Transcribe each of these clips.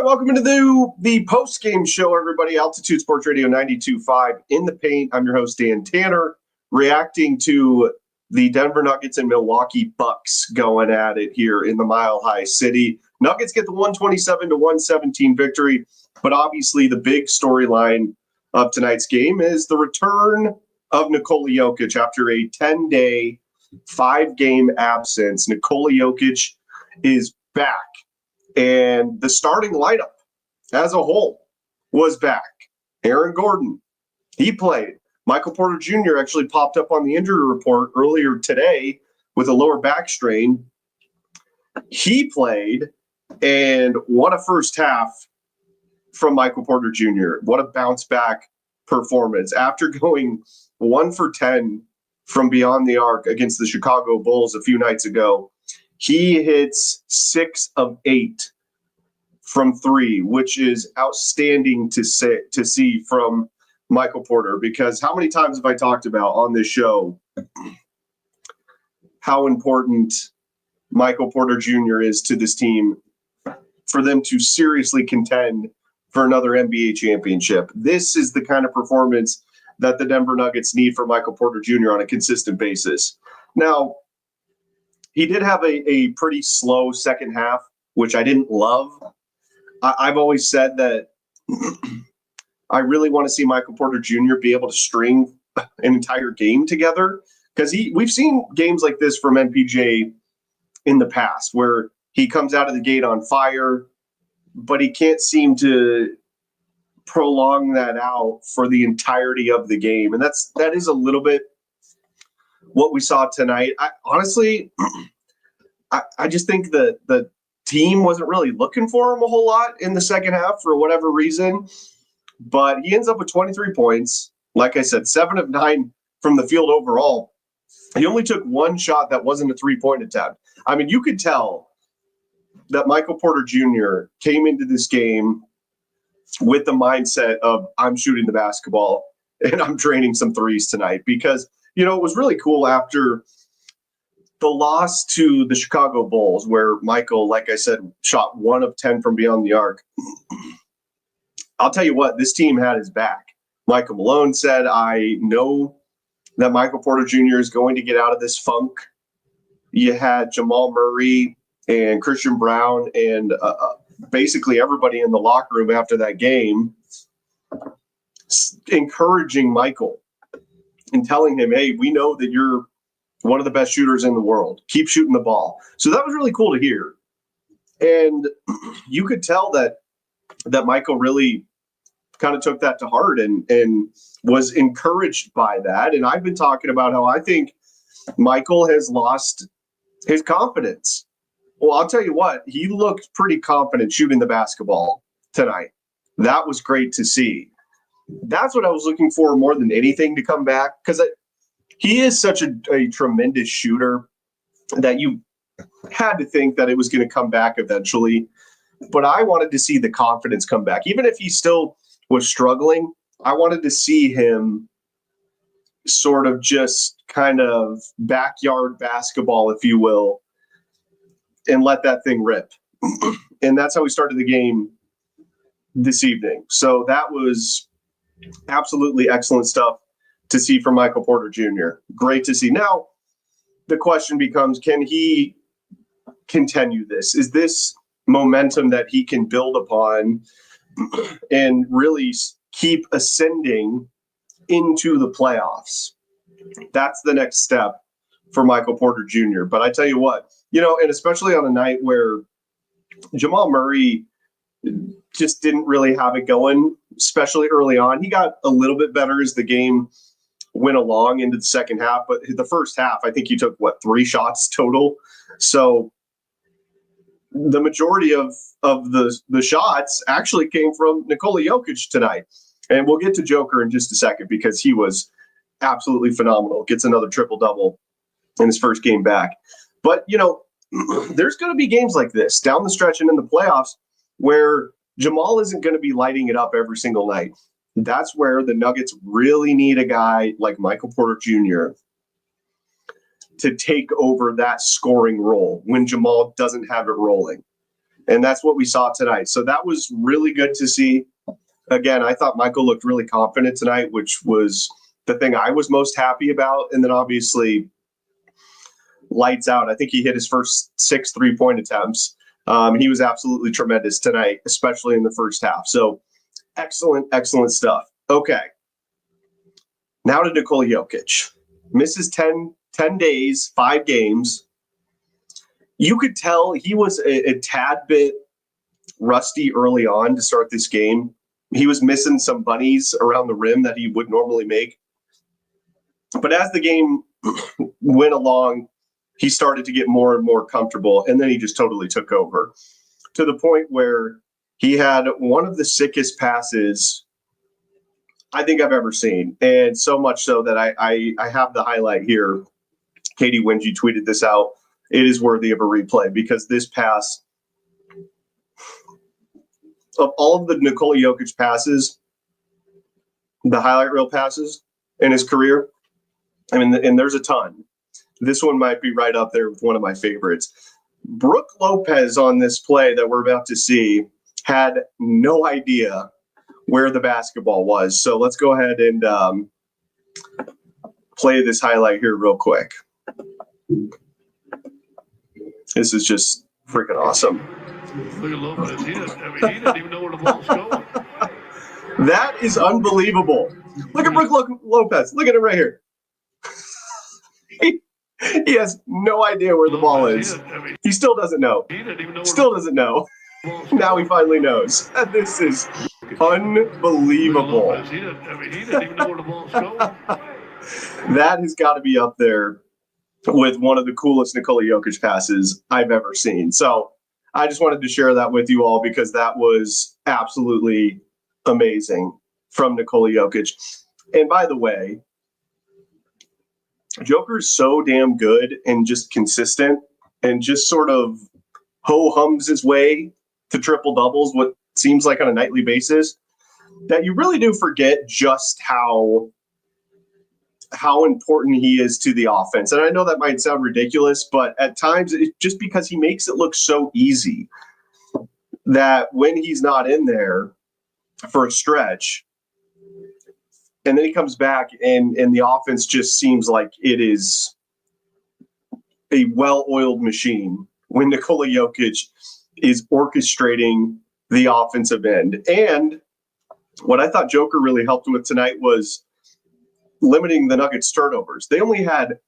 right, welcome into the post-game show, everybody. Altitude Sports Radio 92.5 in the paint. I'm your host, Dan Tanner, reacting to the Denver Nuggets and Milwaukee Bucks going at it here in the Mile High City. Nuggets get the 127-117 victory, but obviously the big storyline of tonight's game is the return of Nikola Jokic after a 10-day, 5-game absence. Nikola Jokic is back. And the starting lineup as a whole was back. Aaron Gordon, he played. Michael Porter Jr. actually popped up on the injury report earlier today with a lower back strain. He played, and what a first half from Michael Porter Jr. What a bounce back performance. After going 1 for 10 from beyond the arc against the Chicago Bulls a few nights ago, he hits 6 of 8 from 3, which is outstanding to see from Michael Porter, because how many times have I talked about on this show how important Michael Porter Jr. is to this team for them to seriously contend for another NBA championship. This is the kind of performance that the Denver Nuggets need from Michael Porter Jr. on a consistent basis. Now, he did have a pretty slow second half, which I didn't love. I've always said that I really want to see Michael Porter Jr. be able to string an entire game together, because we've seen games like this from MPJ in the past where he comes out of the gate on fire, but he can't seem to prolong that out for the entirety of the game. And that is a little bit what we saw tonight. Honestly, I just think that the team wasn't really looking for him a whole lot in the second half for whatever reason. But he ends up with 23 points. Like I said, 7 of 9 from the field overall. He only took one shot that wasn't a three-point attempt. I mean, you could tell that Michael Porter Jr. came into this game with the mindset of, I'm shooting the basketball and I'm draining some threes tonight, because it was really cool after the loss to the Chicago Bulls, where Michael, like I said, shot 1 of 10 from beyond the arc. I'll tell you what, this team had his back. Michael Malone said, I know that Michael Porter Jr. is going to get out of this funk. You had Jamal Murray and Christian Brown and basically everybody in the locker room after that game encouraging Michael and telling him, hey, we know that you're one of the best shooters in the world. Keep shooting the ball. So that was really cool to hear. And you could tell that Michael really kind of took that to heart and was encouraged by that. And I've been talking about how I think Michael has lost his confidence. Well, I'll tell you what, he looked pretty confident shooting the basketball tonight. That was great to see. That's what I was looking for more than anything to come back, because he is such a tremendous shooter that you had to think that it was going to come back eventually. But I wanted to see the confidence come back. Even if he still was struggling, I wanted to see him sort of just kind of backyard basketball, if you will, and let that thing rip. And that's how we started the game this evening. So that was absolutely excellent stuff to see from Michael Porter Jr. Great to see. Now, the question becomes, can he continue this? Is this momentum that he can build upon and really keep ascending into the playoffs? That's the next step for Michael Porter Jr. But I tell you what, and especially on a night where Jamal Murray just didn't really have it going, especially early on. He got a little bit better as the game went along into the second half, but the first half, I think he took 3 shots total. So the majority of the shots actually came from Nikola Jokic tonight. And we'll get to Joker in just a second, because he was absolutely phenomenal. Gets another triple-double in his first game back. But, there's going to be games like this down the stretch and in the playoffs where Jamal isn't going to be lighting it up every single night. That's where the Nuggets really need a guy like Michael Porter Jr. to take over that scoring role when Jamal doesn't have it rolling. And that's what we saw tonight. So that was really good to see. Again, I thought Michael looked really confident tonight, which was the thing I was most happy about. And then obviously lights out. I think he hit his first 6 3-point attempts. He was absolutely tremendous tonight, especially in the first half. So excellent stuff. Okay. Now to Nikola Jokic. Misses 10 days, 5 games. You could tell he was a tad bit rusty early on to start this game. He was missing some bunnies around the rim that he would normally make. But as the game went along, he started to get more and more comfortable, and then he just totally took over to the point where he had one of the sickest passes I think I've ever seen. And so much so that I have the highlight here. Katie Wingy tweeted this out. It is worthy of a replay because this pass, of all of the Nikola Jokic passes, the highlight reel passes in his career, I mean, and there's a ton. This one might be right up there with one of my favorites. Brooke Lopez on this play that we're about to see had no idea where the basketball was. So let's go ahead and play this highlight here real quick. This is just freaking awesome. Look at Lopez. He didn't even know where the ball's going. That is unbelievable. Look at Brooke Lopez. Look at it right here. He has no idea where the ball is. He still doesn't know. Still doesn't know. Now he finally knows. This is unbelievable. He didn't even know where the ball's going. That has got to be up there with one of the coolest Nikola Jokic passes I've ever seen. So I just wanted to share that with you all because that was absolutely amazing from Nikola Jokic. And by the way, Joker is so damn good and just consistent and just sort of ho-hums his way to triple doubles, what seems like on a nightly basis, that you really do forget just how important he is to the offense. And I know that might sound ridiculous, but at times it's just because he makes it look so easy that when he's not in there for a stretch, and then he comes back and the offense just seems like it is a well-oiled machine when Nikola Jokic is orchestrating the offensive end. And what I thought Joker really helped with tonight was limiting the Nuggets turnovers. They only had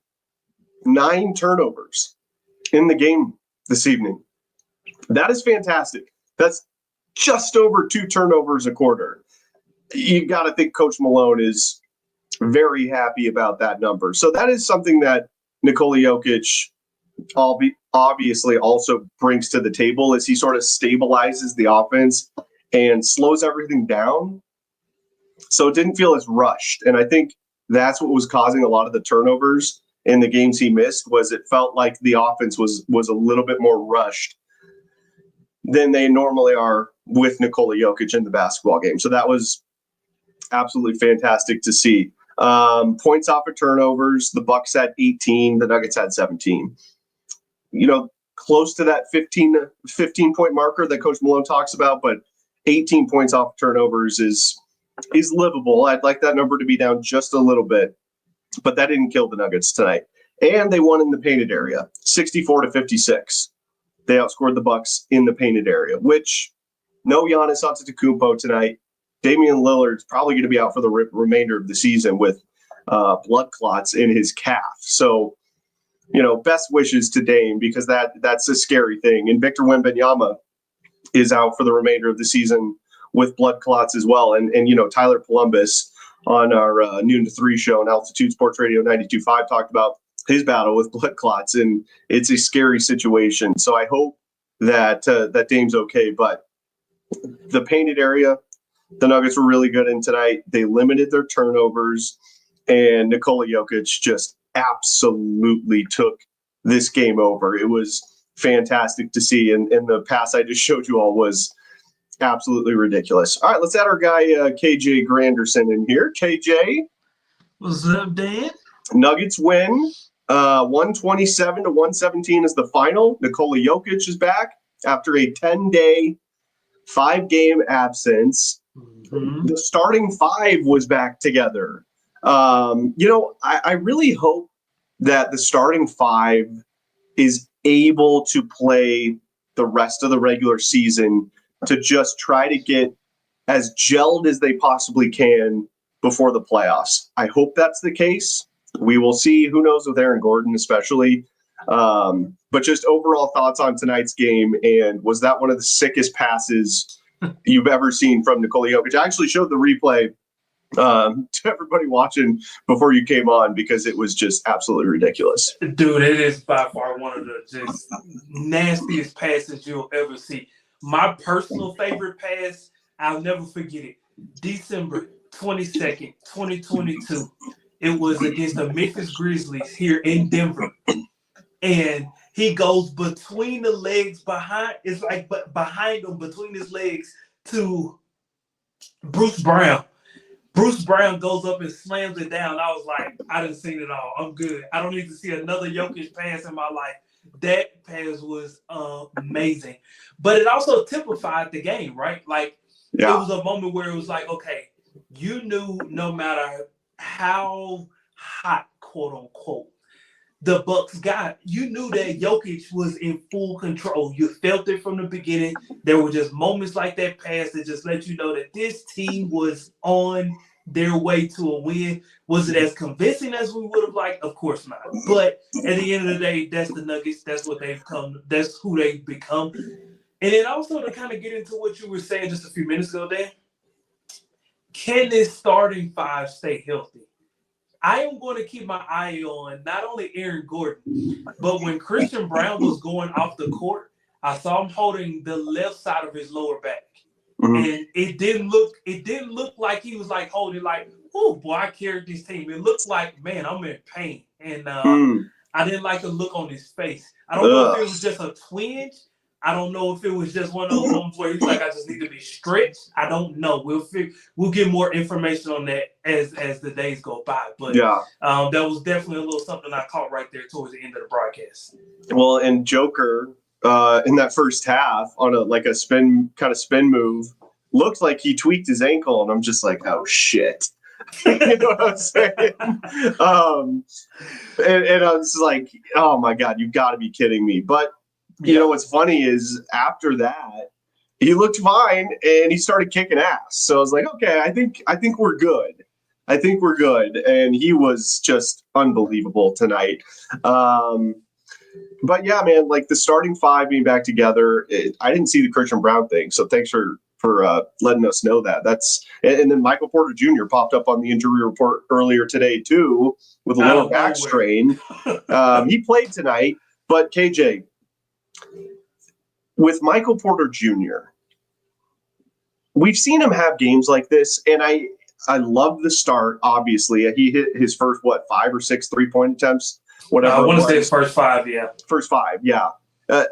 9 turnovers in the game this evening. That is fantastic. That's just over 2 turnovers a quarter. You got to think Coach Malone is very happy about that number. So that is something that Nikola Jokic obviously also brings to the table as he sort of stabilizes the offense and slows everything down. So it didn't feel as rushed. And I think that's what was causing a lot of the turnovers in the games he missed, was it felt like the offense was a little bit more rushed than they normally are with Nikola Jokic in the basketball game. So that was absolutely fantastic to see. Points off of turnovers, the Bucks had 18, the Nuggets had 17. You know, close to that 15 point marker that Coach Malone talks about, but 18 points off of turnovers is livable. I'd like that number to be down just a little bit, but that didn't kill the Nuggets tonight. And they won in the painted area, 64-56. They outscored the Bucks in the painted area, which no Giannis Antetokounmpo tonight. Damian Lillard's probably going to be out for the remainder of the season with blood clots in his calf. So, you know, best wishes to Dame, because that's a scary thing. And Victor Wembanyama is out for the remainder of the season with blood clots as well. And you know, Tyler Columbus on our noon to 3 show on Altitude Sports Radio 92.5 talked about his battle with blood clots, and it's a scary situation. So I hope that that Dame's okay. But the painted area, the Nuggets were really good in tonight. They limited their turnovers, and Nikola Jokic just absolutely took this game over. It was fantastic to see, and the pass I just showed you all was absolutely ridiculous. All right, let's add our guy KJ Granderson in here. KJ, what's up, Dan? Nuggets win 127-117 is the final. Nikola Jokic is back. after a 10-day, 5-game absence. Mm-hmm. The starting five was back together. I really hope that the starting five is able to play the rest of the regular season to just try to get as gelled as they possibly can before the playoffs. I hope that's the case. We will see. Who knows with Aaron Gordon, especially. But just overall thoughts on tonight's game. And was that one of the sickest passes you've ever seen from Nikola Jokic? I actually showed the replay to everybody watching before you came on because it was just absolutely ridiculous. Dude, it is by far one of the just nastiest passes you'll ever see. My personal favorite pass, I'll never forget it. December 22nd, 2022. It was against the Memphis Grizzlies here in Denver. And he goes between the legs behind, it's like behind him, between his legs to Bruce Brown. Bruce Brown goes up and slams it down. I was like, I done seen it all. I'm good. I don't need to see another Jokic pass in my life. That pass was amazing. But it also typified the game, right? Like, It was a moment where it was like, okay, you knew no matter how hot, quote unquote, the Bucks got, you knew that Jokic was in full control. You felt it from the beginning. There were just moments like that pass that just let you know that this team was on their way to a win. Was it as convincing as we would have liked? Of course not. But at the end of the day, that's the Nuggets. That's what they've come. That's who they've become. And then also to kind of get into what you were saying just a few minutes ago, Dan, can this starting five stay healthy? I am going to keep my eye on not only Aaron Gordon, but when Christian Brown was going off the court, I saw him holding the left side of his lower back. Mm-hmm. And it didn't look like he was like holding like, oh boy, I carried this team. It looked like, man, I'm in pain. And I didn't like the look on his face. I don't know if it was just a twinge. I don't know if it was just one of those moments where he's like, I just need to be stretched. I don't know. We'll get more information on that as the days go by. But that was definitely a little something I caught right there towards the end of the broadcast. Well, and Joker in that first half on a spin move looked like he tweaked his ankle, and I'm just like, oh shit. You know what I'm saying? And I was like, oh my God, you've got to be kidding me. But you know what's funny is after that, he looked fine and he started kicking ass. So I was like, okay, I think we're good. I think we're good. And he was just unbelievable tonight. But yeah, man, like the starting five being back together, I didn't see the Christian Brown thing. So thanks for letting us know that. And then Michael Porter Jr. popped up on the injury report earlier today too with a lower back strain. He played tonight, but KJ, with Michael Porter Jr., we've seen him have games like this, and I love the start, obviously. He hit his first, 5 or 6 3-point attempts? Whatever. I want to say his first 5, yeah. First 5, yeah.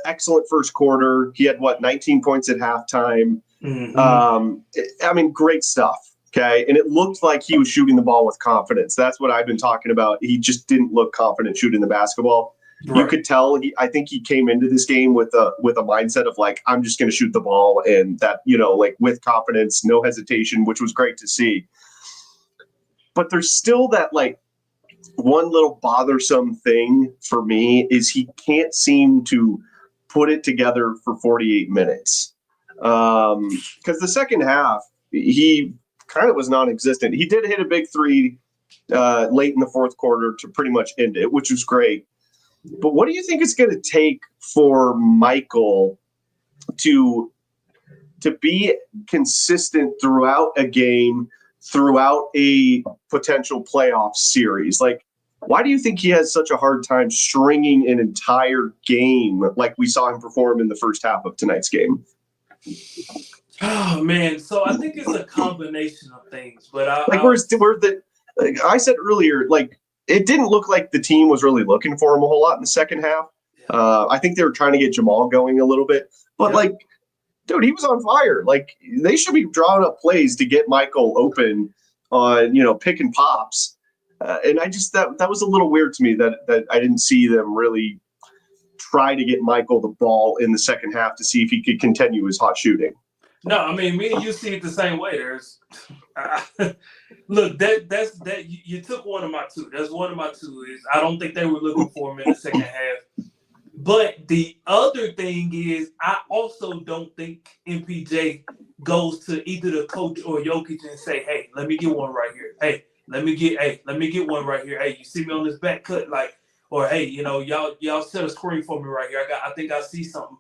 Excellent first quarter. He had, 19 points at halftime. Mm-hmm. Great stuff, okay? And it looked like he was shooting the ball with confidence. That's what I've been talking about. He just didn't look confident shooting the basketball. Right. You could tell. I think he came into this game with a mindset of like, I'm just going to shoot the ball, and that with confidence, no hesitation, which was great to see. But there's still that one little bothersome thing for me is he can't seem to put it together for 48 minutes. Because the second half he kind of was non-existent. He did hit a big 3 late in the fourth quarter to pretty much end it, which was great. But what do you think it's going to take for Michael to be consistent throughout a game, throughout a potential playoff series? Like, why do you think he has such a hard time stringing an entire game like we saw him perform in the first half of tonight's game? Oh, man. So I think it's a combination of things. But I said earlier, it didn't look like the team was really looking for him a whole lot in the second half. Yeah. I think they were trying to get Jamal going a little bit. But, dude, he was on fire. They should be drawing up plays to get Michael open on, pick and pops. And I just that was a little weird to me that I didn't see them really try to get Michael the ball in the second half to see if he could continue his hot shooting. No, I mean, me and you see it the same way. Look, that's you took one of my two. That's one of my two. Is I don't think they were looking for him in the second half. But the other thing is, I also don't think MPJ goes to either the coach or Jokic and say, "Hey, let me get one right here. Hey, let me get one right here. Hey, you see me on this back cut, like, or hey, y'all set a screen for me right here. I think I see something.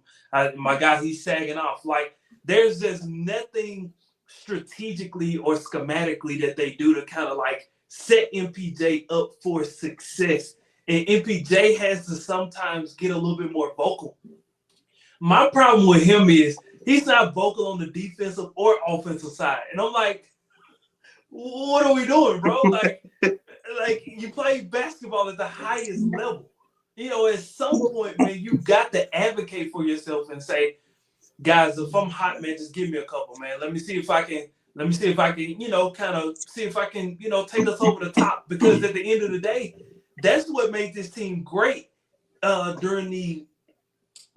My guy, he's sagging off. Like, there's just nothing strategically or schematically that they do to kind of like set MPJ up for success. And MPJ has to sometimes get a little bit more vocal. My problem with him is he's not vocal on the defensive or offensive side. And I'm like, what are we doing, bro? Like you play basketball at the highest level. At some point, man, you got to advocate for yourself and say, guys, if I'm hot, man, just give me a couple, man. Let me see if I can, kind of see if I can, take us over the top. Because at the end of the day, that's what made this team great during the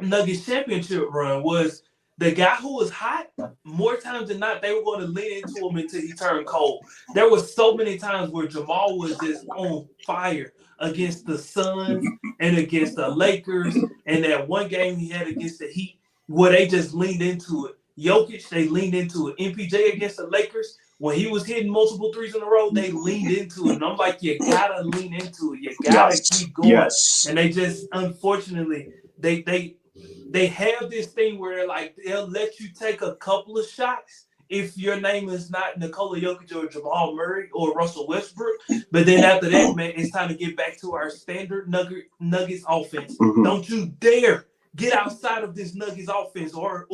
Nuggets championship run was the guy who was hot, more times than not, they were going to lean into him until he turned cold. There were so many times where Jamal was just on fire against the Suns and against the Lakers, and that one game he had against the Heat where they just leaned into it. Jokic, they leaned into it. MPJ against the Lakers, when he was hitting multiple threes in a row, they leaned into it. And I'm like, you got to lean into it. You got to keep going. Yes. And they just, unfortunately, they have this thing where they're like, they'll let you take a couple of shots if your name is not Nikola Jokic or Jamal Murray or Russell Westbrook. But then after that, man, it's time to get back to our standard Nuggets offense. Mm-hmm. Don't you dare get outside of this Nuggets offense or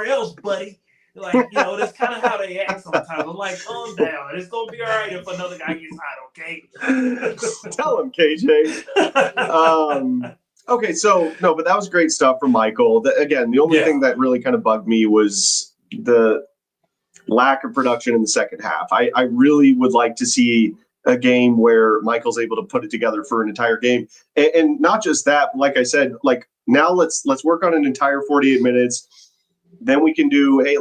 else, buddy. Like, that's kind of how they act sometimes. I'm like, calm down. It's going to be all right if another guy gets hot, okay? Tell him, KJ. Okay, so, no, but that was great stuff from Michael. Again, the only thing that really kind of bugged me was the lack of production in the second half. I really would like to see a game where Michael's able to put it together for an entire game. And not just that, like I said, like now let's work on an entire 48 minutes. Then we can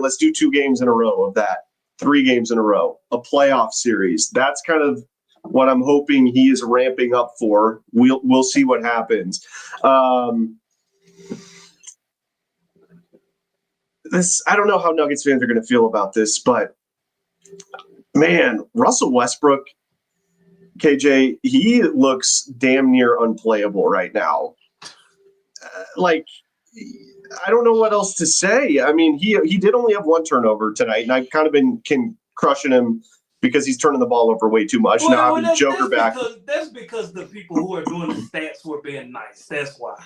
let's do 2 games in a row of that, 3 games in a row, a playoff series. That's kind of what I'm hoping he is ramping up for. We'll see what happens. I don't know how Nuggets fans are going to feel about this, but man, Russell Westbrook, KJ, he looks damn near unplayable right now. I don't know what else to say. I mean, he did only have 1 turnover tonight, and I've kind of been crushing him because he's turning the ball over way too much. Now having Joker back. That's because the people who are doing the stats were being nice. That's why.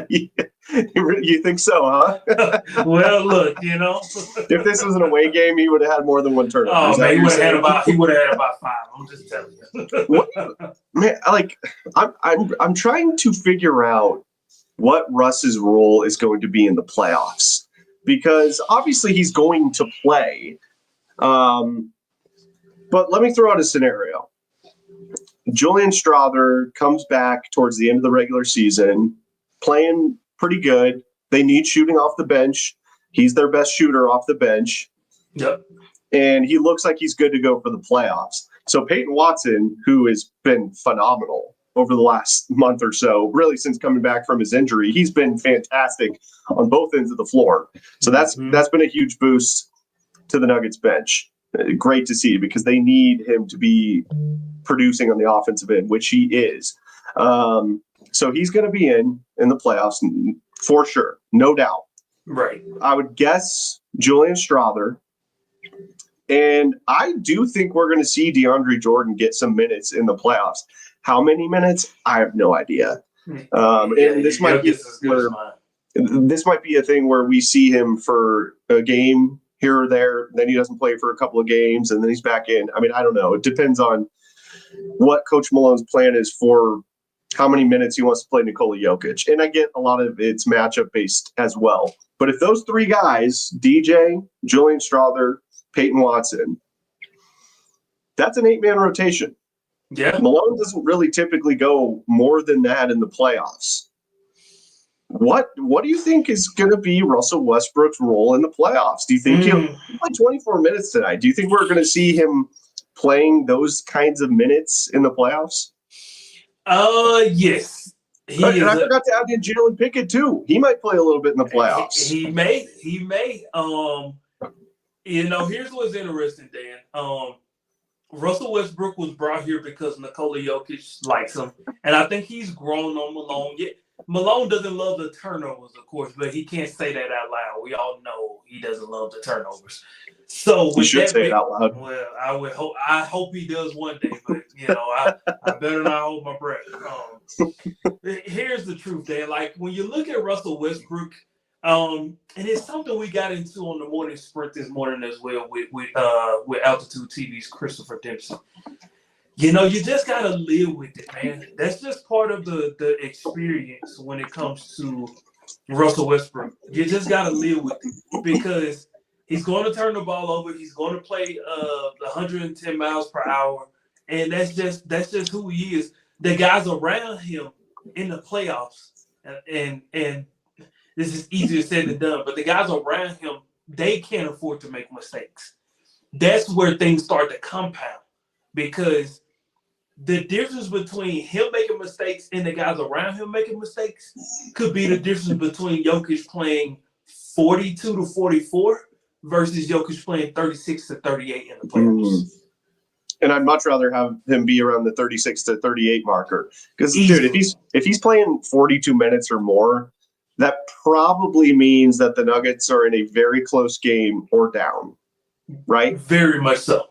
You think so, huh? Well, look, if this was an away game, he would have had more than 1 turnover. Oh man, he would have had about 5. I'm just telling you. Man, I'm trying to figure out what Russ's role is going to be in the playoffs, because obviously he's going to play. But let me throw out a scenario. Julian Strawther comes back towards the end of the regular season, playing pretty good. They need shooting off the bench. He's their best shooter off the bench. Yep. And he looks like he's good to go for the playoffs. So Peyton Watson, who has been phenomenal over the last month or so, really since coming back from his injury, he's been fantastic on both ends of the floor. So that's been a huge boost to the Nuggets bench. Great to see, because they need him to be producing on the offensive end, which he is. So he's going to be in the playoffs for sure, no doubt. Right. I would guess Julian Strawther. And I do think we're going to see DeAndre Jordan get some minutes in the playoffs. How many minutes? I have no idea. And this might be a thing where we see him for a game here or there, then he doesn't play for a couple of games, and then he's back in. I mean, I don't know. It depends on what Coach Malone's plan is for how many minutes he wants to play Nikola Jokic. And I get a lot of it's matchup based as well. But if those 3 guys, DJ, Julian Strawther, Peyton Watson, that's an 8-man rotation. Yeah. Malone doesn't really typically go more than that in the playoffs. What do you think is going to be Russell Westbrook's role in the playoffs? Do you think he'll play 24 minutes tonight? Do you think we're going to see him playing those kinds of minutes in the playoffs? Yes. I forgot to add in Jalen Pickett too. He might play a little bit in the playoffs. He may. Here's what's interesting, Dan. Russell Westbrook was brought here because Nikola Jokic likes him, and I think he's grown on Malone. Malone doesn't love the turnovers, of course, but he can't say that out loud. We all know he doesn't love the turnovers. So he should say it out loud. Well, I hope he does one day, but I better not hold my breath. Here's the truth, Dan. Like when you look at Russell Westbrook, and it's something we got into on the morning sprint this morning as well with Altitude TV's Christopher Dempsey. You just gotta live with it, man. That's just part of the experience when it comes to Russell Westbrook. You just gotta live with it because he's going to turn the ball over. He's going to play 110 miles per hour, and that's just who he is. The guys around him in the playoffs, and this is easier said than done, but the guys around him, they can't afford to make mistakes. That's where things start to compound because the difference between him making mistakes and the guys around him making mistakes could be the difference between Jokic playing 42 to 44 versus Jokic playing 36 to 38 in the playoffs. And I'd much rather have him be around the 36 to 38 marker because, dude, if he's playing 42 minutes or more, that probably means that the Nuggets are in a very close game or down, right? Very much so.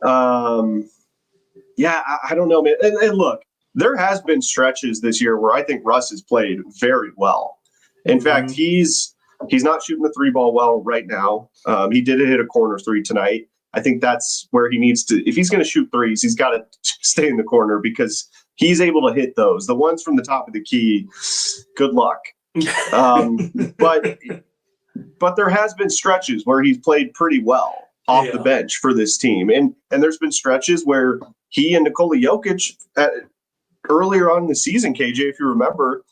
Yeah, I don't know, man. And look, there has been stretches this year where I think Russ has played very well. In fact, he's not shooting the three ball well right now. He did hit a corner three tonight. I think that's where he needs to. If he's going to shoot threes, he's got to stay in the corner because he's able to hit those. The ones from the top of the key, good luck. But there has been stretches where he's played pretty well off the bench for this team. And there's been stretches where he and Nikola Jokic earlier on in the season, KJ, if you remember,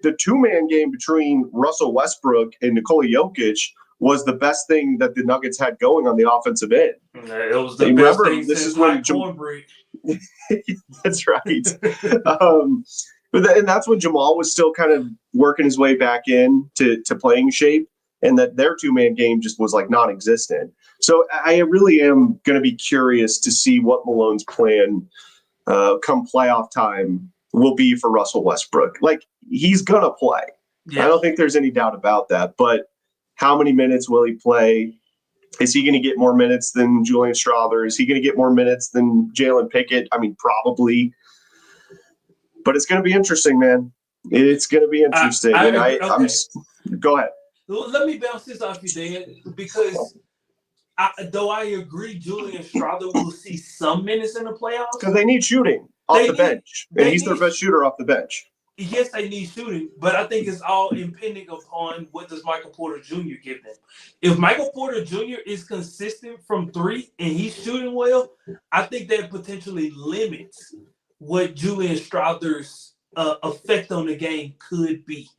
the two-man game between Russell Westbrook and Nikola Jokic was the best thing that the Nuggets had going on the offensive end. It was the best thing since Mike Cornbreed. That's right. And that's when Jamal was still kind of working his way back in to playing shape, and that their two-man game just was like non-existent. So I really am going to be curious to see what Malone's plan come playoff time will be for Russell Westbrook. Like, he's going to play. Yeah. I don't think there's any doubt about that. But how many minutes will he play? Is he going to get more minutes than Julian Strawther? Is he going to get more minutes than Jalen Pickett? I mean, probably. But it's going to be interesting, man. It's going to be interesting. Go ahead. Let me bounce this off you, Dan, because though I agree Julian Strawther will see some minutes in the playoffs. Because they need shooting off the bench. And he's their best shooter off the bench. Yes, they need shooting, but I think it's all impending upon what does Michael Porter Jr. give them. If Michael Porter Jr. is consistent from three and he's shooting well, I think that potentially limits what Julian Strawther's effect on the game could be.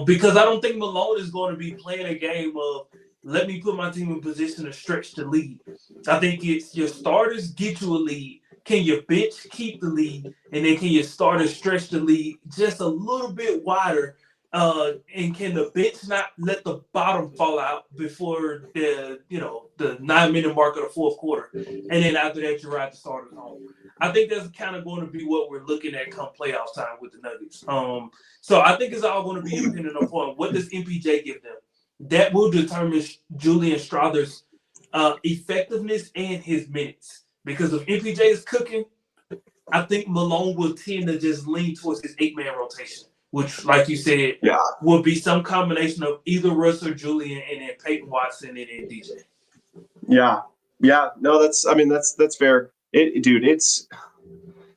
Because I don't think Malone is going to be playing a game of let me put my team in position to stretch the lead. I think it's your starters get you a lead. Can your bench keep the lead? And then can your starters stretch the lead just a little bit wider? And can the bench not let the bottom fall out before the 9-minute mark of the fourth quarter? And then after that, you ride the starters home. I think that's kind of going to be what we're looking at come playoff time with the Nuggets. So I think it's all going to be dependent upon what does MPJ give them. That will determine Julian Strawther's effectiveness and his minutes. Because if MPJ is cooking, I think Malone will tend to just lean towards his 8-man rotation, which, like you said, will be some combination of either Russ or Julian and then Peyton Watson and then DJ. Yeah. No, that's fair. It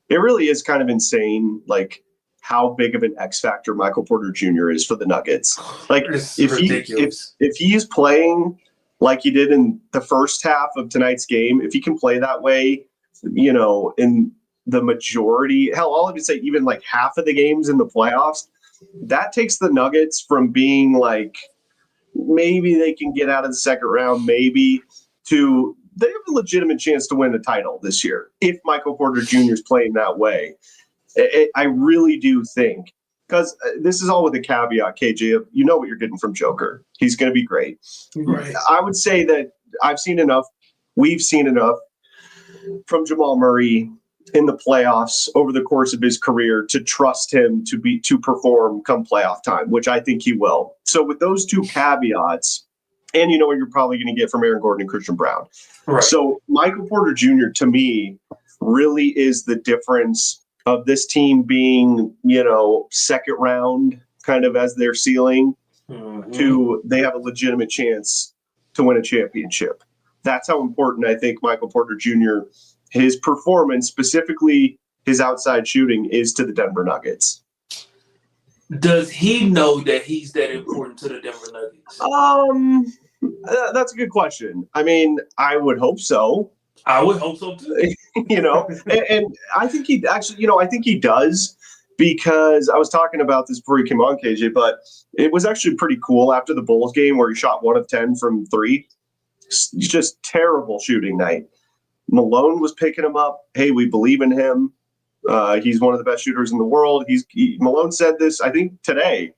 really is kind of insane, like how big of an X factor Michael Porter Jr. is for the Nuggets. Like if he's playing like he did in the first half of tonight's game, if he can play that way, in the majority, hell, I'll even say even like half of the games in the playoffs, that takes the Nuggets from being like maybe they can get out of the second round, maybe, to they have a legitimate chance to win the title this year if Michael Porter Jr. is playing that way. I really do think, because this is all with a caveat, KJ, you know what you're getting from Joker. He's going to be great. Right. I would say that we've seen enough from Jamal Murray in the playoffs over the course of his career to trust him to perform come playoff time, which I think he will. So with those two caveats, and you know what you're probably going to get from Aaron Gordon and Christian Brown. Right. So Michael Porter Jr. to me really is the difference of this team being, second round kind of as their ceiling to they have a legitimate chance to win a championship. That's how important I think Michael Porter Jr., his performance, specifically his outside shooting, is to the Denver Nuggets. Does he know that he's that important to the Denver Nuggets? That's a good question. I mean, I would hope so. I would hope so too. And I think he actually, I think he does, because I was talking about this before you came on, KJ, but it was actually pretty cool after the Bulls game where he shot 1 of 10 from 3. Just terrible shooting night. Malone was picking him up. Hey, we believe in him. He's one of the best shooters in the world. Malone said this, I think, today.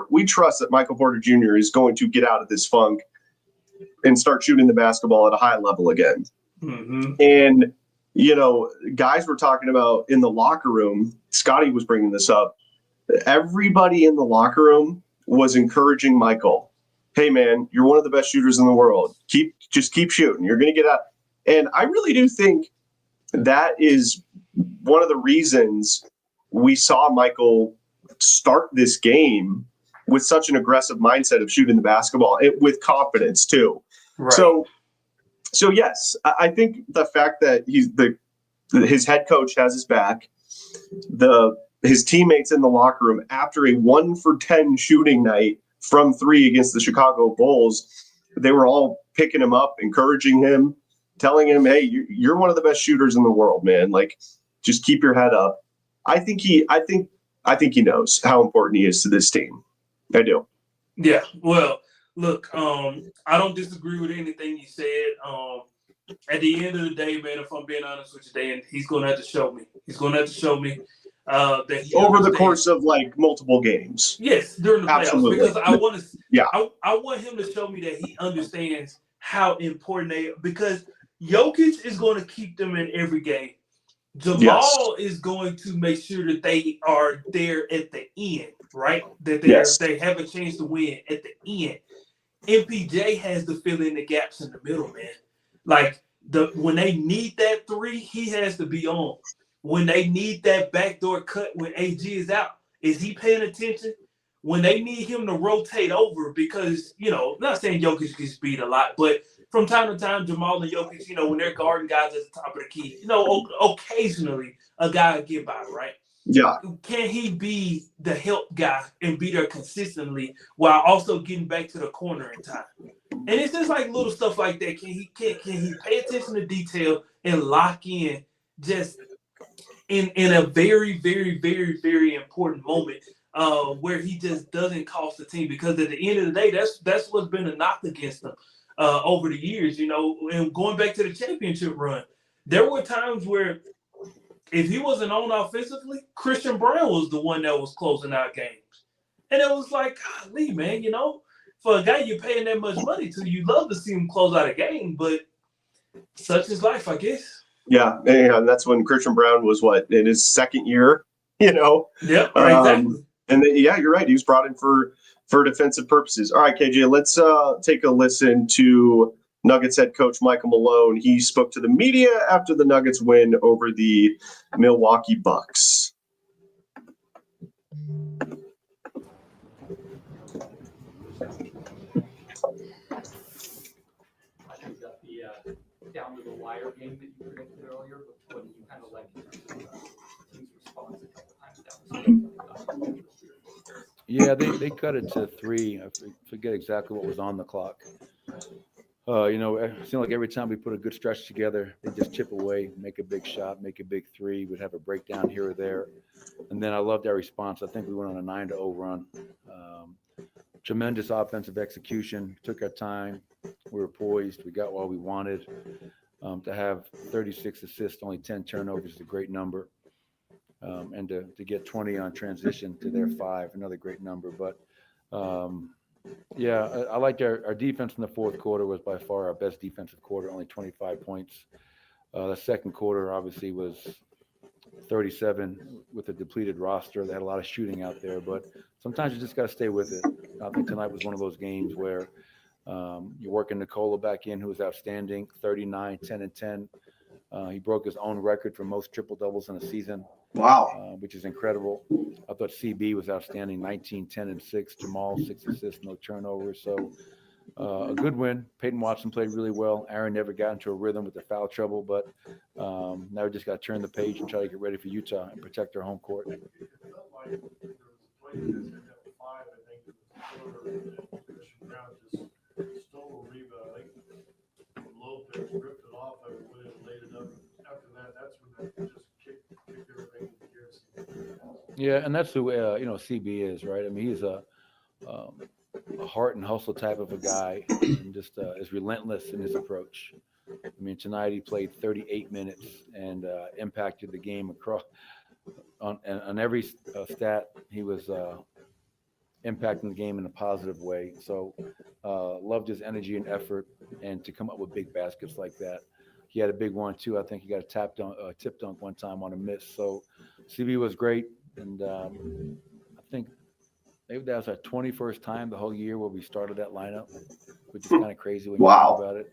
We trust that Michael Porter Jr. is going to get out of this funk and start shooting the basketball at a high level again. Mm-hmm. And, guys were talking about in the locker room, Scotty was bringing this up. Everybody in the locker room was encouraging Michael. Hey, man, you're one of the best shooters in the world. Just keep shooting. You're going to get out. And I really do think that is one of the reasons we saw Michael start this game with such an aggressive mindset of shooting the basketball with confidence too. Right. So yes, I think the fact that his head coach has his back, his teammates in the locker room after a 1 for 10 shooting night from 3 against the Chicago Bulls, they were all picking him up, encouraging him, telling him, "Hey, you're one of the best shooters in the world, man. Like, just keep your head up." I think he knows how important he is to this team. I do. Yeah. Well, look, I don't disagree with anything you said. At the end of the day, man, if I'm being honest with you, Dan, he's going to have to show me. That he over understands. the course of like multiple games. Yes, during the playoffs. Absolutely. Because I want to. Yeah. I want him to show me that he understands how important they are, because Jokic is going to keep them in every game. Jamal is going to make sure that they are there at the end, right? That they have a chance to win at the end. MPJ has to fill in the gaps in the middle, man. Like when they need that 3, he has to be on. When they need that backdoor cut when AG is out, is he paying attention? When they need him to rotate over, because, not saying Jokic gets beat a lot, but from time to time, Jamal and Jokic, when they're guarding guys at the top of the key, occasionally a guy will get by, right? Yeah. Can he be the help guy and be there consistently while also getting back to the corner in time? And it's just like little stuff like that. Can he pay attention to detail and lock in just in a very, very, very, very important moment where he just doesn't cost the team? Because at the end of the day, that's what's been a knock against him over the years, and going back to the championship run, there were times where if he wasn't on offensively, Christian Brown was the one that was closing out games. And it was like, golly, man, for a guy you're paying that much money to, you love to see him close out a game, but such is life, I guess. Yeah, and that's when Christian Brown was in his second year, Yep, exactly. And you're right. He was brought in for defensive purposes. All right, KJ, let's take a listen to Nuggets head coach Michael Malone. He spoke to the media after the Nuggets win over the Milwaukee Bucks. Down to the wire game that you predicted earlier, but what do you kind of like in terms of team's response a couple times down? Yeah, they cut it to 3. I forget exactly what was on the clock. It seemed like every time we put a good stretch together, they just chip away, make a big shot, make a big three. We'd have a breakdown here or there. And then I loved our response. I think we went on a 9-0 run. Um, Tremendous offensive execution. Took our time. We were poised. We got what we wanted. To have 36 assists, only 10 turnovers is a great number. And to get 20 on transition to their 5, another great number. But um, yeah, I liked our defense in the fourth quarter was by far our best defensive quarter, only 25 points. The second quarter obviously was 37 with a depleted roster. They had a lot of shooting out there, but sometimes you just got to stay with it. I think tonight was one of those games where you're working Nicola back in, who was outstanding, 39, 10, and 10. He broke his own record for most triple doubles in a season. Wow. Which is incredible. I thought CB was outstanding, 19, 10, and 6. Jamal, 6 assists, no turnovers. So a good win. Peyton Watson played really well. Aaron never got into a rhythm with the foul trouble, but now we just got to turn the page and try to get ready for Utah and protect our home court. Lopez ripped it off and went and laid it up. After that, that's when that just kicked everything into gear. Yeah, and that's who CB is, right? I mean, he's a heart and hustle type of a guy, and just is relentless in his approach. I mean, tonight he played 38 minutes and impacted the game across on every stat. He was impacting the game in a positive way. So loved his energy and effort, and to come up with big baskets like that. He had a big one too. I think he got a tip dunk one time on a miss. So CB was great, and I think maybe that was our 21st time the whole year where we started that lineup, which is kind of crazy when you Wow. think about it.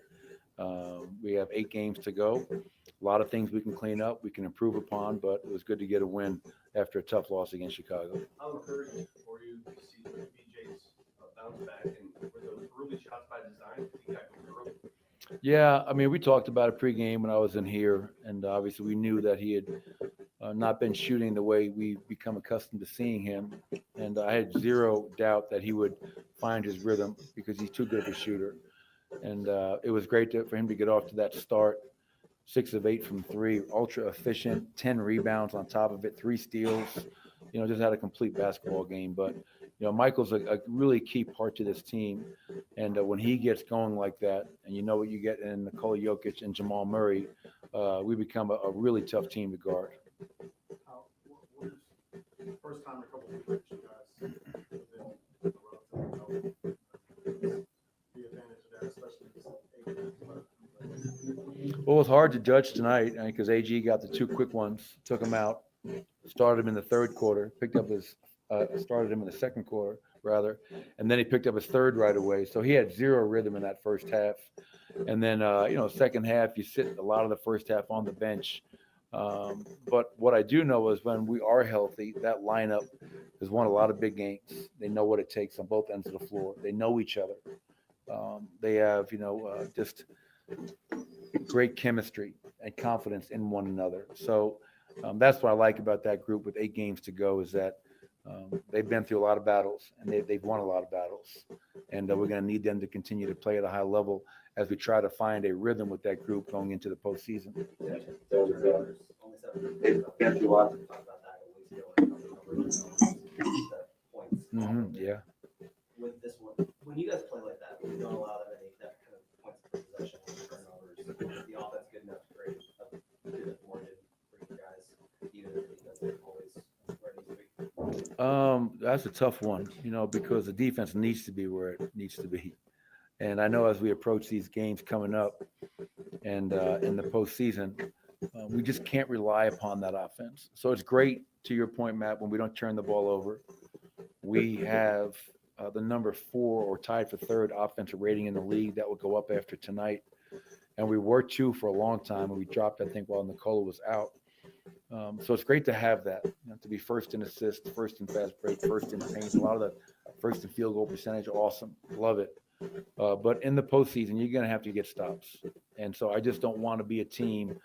We have 8 games to go. A lot of things we can clean up, we can improve upon, but it was good to get a win after a tough loss against Chicago. How encouraging for you to see BJ's bounce back, and were those early shots by design? He got going early. Yeah, I mean, we talked about it pregame when I was in here, and obviously we knew that he had not been shooting the way we've become accustomed to seeing him. And I had zero doubt that he would find his rhythm because he's too good of a shooter. And it was great for him to get off to that start. 6 of 8 from 3, ultra efficient, 10 rebounds on top of it, 3 steals. Just had a complete basketball game. But Michael's a really key part to this team, and when he gets going like that, and you know what you get in Nikola Jokic and Jamal Murray, we become a really tough team to guard. What is first time in a couple of years you guys have been the advantage of that, especially Well, it was hard to judge tonight because AG got the 2 quick ones, took him out, started him in the third quarter, started him in the second quarter rather, and then he picked up his third right away. So he had 0 rhythm in that first half. And then second half you sit a lot of the first half on the bench. But what I do know is when we are healthy, that lineup has won a lot of big games. They know what it takes on both ends of the floor. They know each other. They have just great chemistry and confidence in one another. So that's what I like about that group with 8 games to go is that they've been through a lot of battles, and they've won a lot of battles. And we're going to need them to continue to play at a high level as we try to find a rhythm with that group going into the postseason. Yeah. With this one, when you guys play like that, when you don't allow that kind of points per possession, turnovers, is the offense good enough to create a good margin for you guys, even if the defense isn't always where it needs to be? That's a tough one, because the defense needs to be where it needs to be. And I know as we approach these games coming up and in the postseason, we just can't rely upon that offense. So it's great, to your point, Matt, when we don't turn the ball over. We have the number 4 or tied for 3rd offensive rating in the league. That will go up after tonight. And we were 2 for a long time, and we dropped, I think, while Nicola was out. So it's great to have that, to be first in assists, first in fast break, first in paint. A lot of the first in field goal percentage, awesome. Love it. But in the postseason, you're going to have to get stops. And so I just don't want to be a team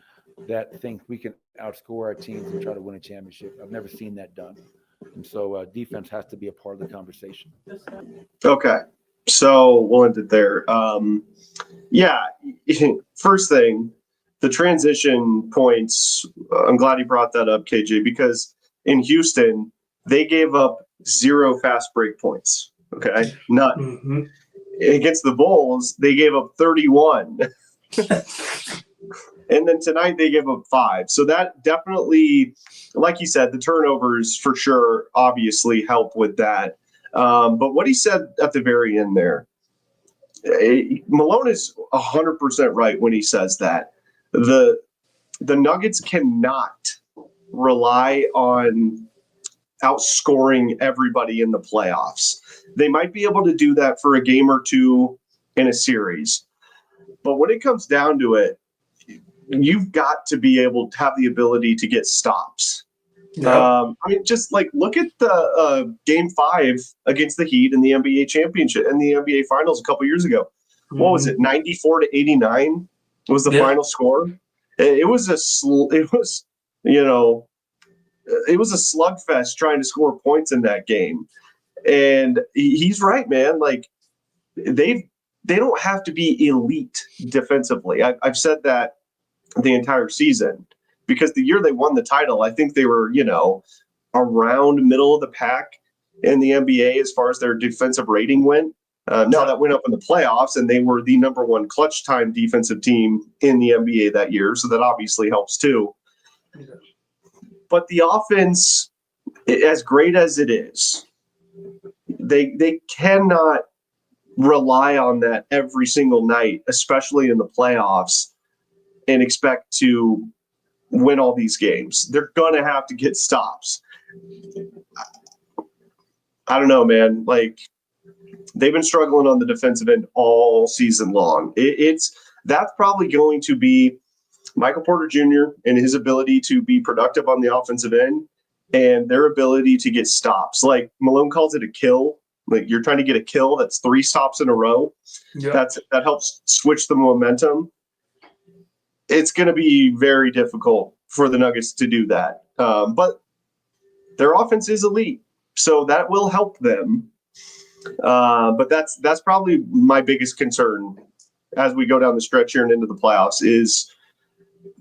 that thinks we can outscore our teams and try to win a championship. I've never seen that done. And so defense has to be a part of the conversation. Okay. So we'll end it there. Yeah, first thing, the transition points. I'm glad you brought that up, KJ, because in Houston, they gave up 0 fast break points. Okay, none. Mm-hmm. Against the Bulls, they gave up 31. And then tonight they gave up 5. So that definitely, like you said, the turnovers for sure obviously help with that. But what he said at the very end there, Malone is 100% right when he says that. The Nuggets cannot rely on outscoring everybody in the playoffs. They might be able to do that for a game or two in a series. But when it comes down to it, you've got to be able to have the ability to get stops. I mean, just like look at the Game 5 against the Heat in the NBA championship and the NBA Finals a couple years ago. What was it? 94-89 was the final score. It was a slugfest trying to score points in that game. And he's right, man. Like they don't have to be elite defensively. I've said that the entire season, because the year they won the title, I think they were, around middle of the pack in the NBA as far as their defensive rating went. Now that went up in the playoffs, and they were the number 1 clutch time defensive team in the NBA that year. So that obviously helps too. But the offense, as great as it is, they cannot rely on that every single night, especially in the playoffs, and expect to win all these games. They're going to have to get stops. I don't know, man. Like, they've been struggling on the defensive end all season long. That's probably going to be Michael Porter Jr. and his ability to be productive on the offensive end and their ability to get stops. Like Malone calls it a kill. Like you're trying to get a kill that's 3 stops in a row. That helps switch the momentum. It's going to be very difficult for the Nuggets to do that. But their offense is elite, so that will help them. But that's probably my biggest concern as we go down the stretch here and into the playoffs is,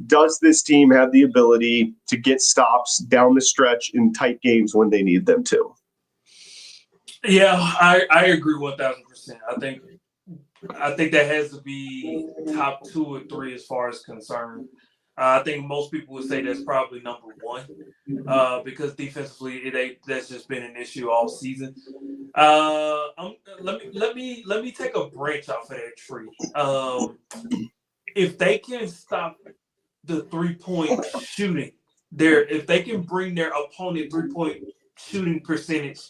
does this team have the ability to get stops down the stretch in tight games when they need them to? Yeah, I agree 1,000%. I think that has to be top 2 or 3 as far as concerned. I think most people would say that's probably number 1 because defensively that's just been an issue all season. Let me take a branch off of that tree. If they can stop the 3-point shooting, if they can bring their opponent 3-point shooting percentage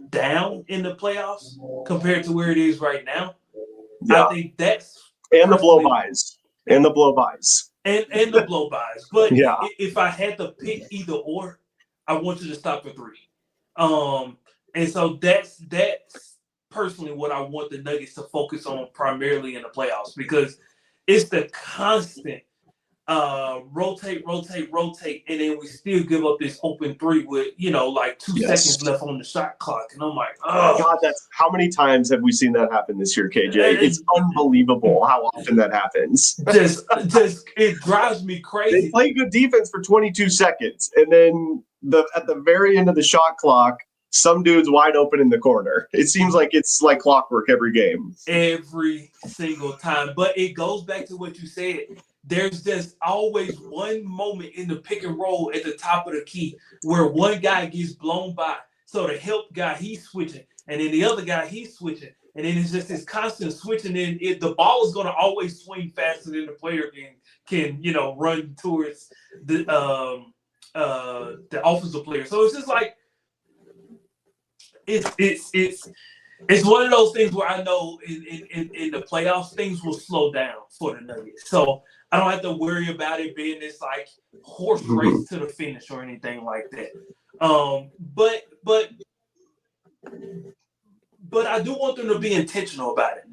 down in the playoffs compared to where it is right now, I think that's and the blow-bys. And the blow-bys. And the blow-bys. But yeah. If I had to pick either or, I want you to stop at 3. And so that's personally what I want the Nuggets to focus on primarily in the playoffs, because it's the constant rotate, and then we still give up this open 3 with 2 seconds left on the shot clock, and I'm like, oh God, that's how many times have we seen that happen this year, KJ? It's unbelievable how often that happens. Just it drives me crazy. They play good defense for 22 seconds, and then at the very end of the shot clock, some dude's wide open in the corner. It seems like it's like clockwork every game. Every single time. But it goes back to what you said. There's just always one moment in the pick and roll at the top of the key where one guy gets blown by. So the help guy, he's switching. And then the other guy, he's switching. And then it's just this constant switching. And the ball is going to always swing faster than the player can run towards the offensive player. So it's just like, it's one of those things where I know in the playoffs, things will slow down for the Nuggets. So I don't have to worry about it being this like horse race to the finish or anything like that. But I do want them to be intentional about it.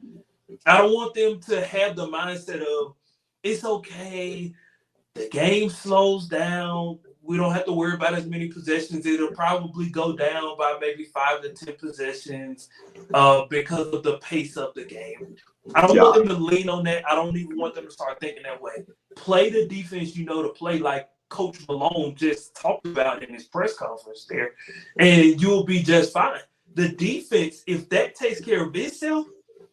I don't want them to have the mindset of it's okay. the game slows down. We don't have to worry about as many possessions. It'll probably go down by maybe 5 to 10 possessions because of the pace of the game. I don't want them to lean on that. I don't even want them to start thinking that way. Play the defense you know to play, like Coach Malone just talked about in his press conference there, and you'll be just fine. The defense, if that takes care of itself,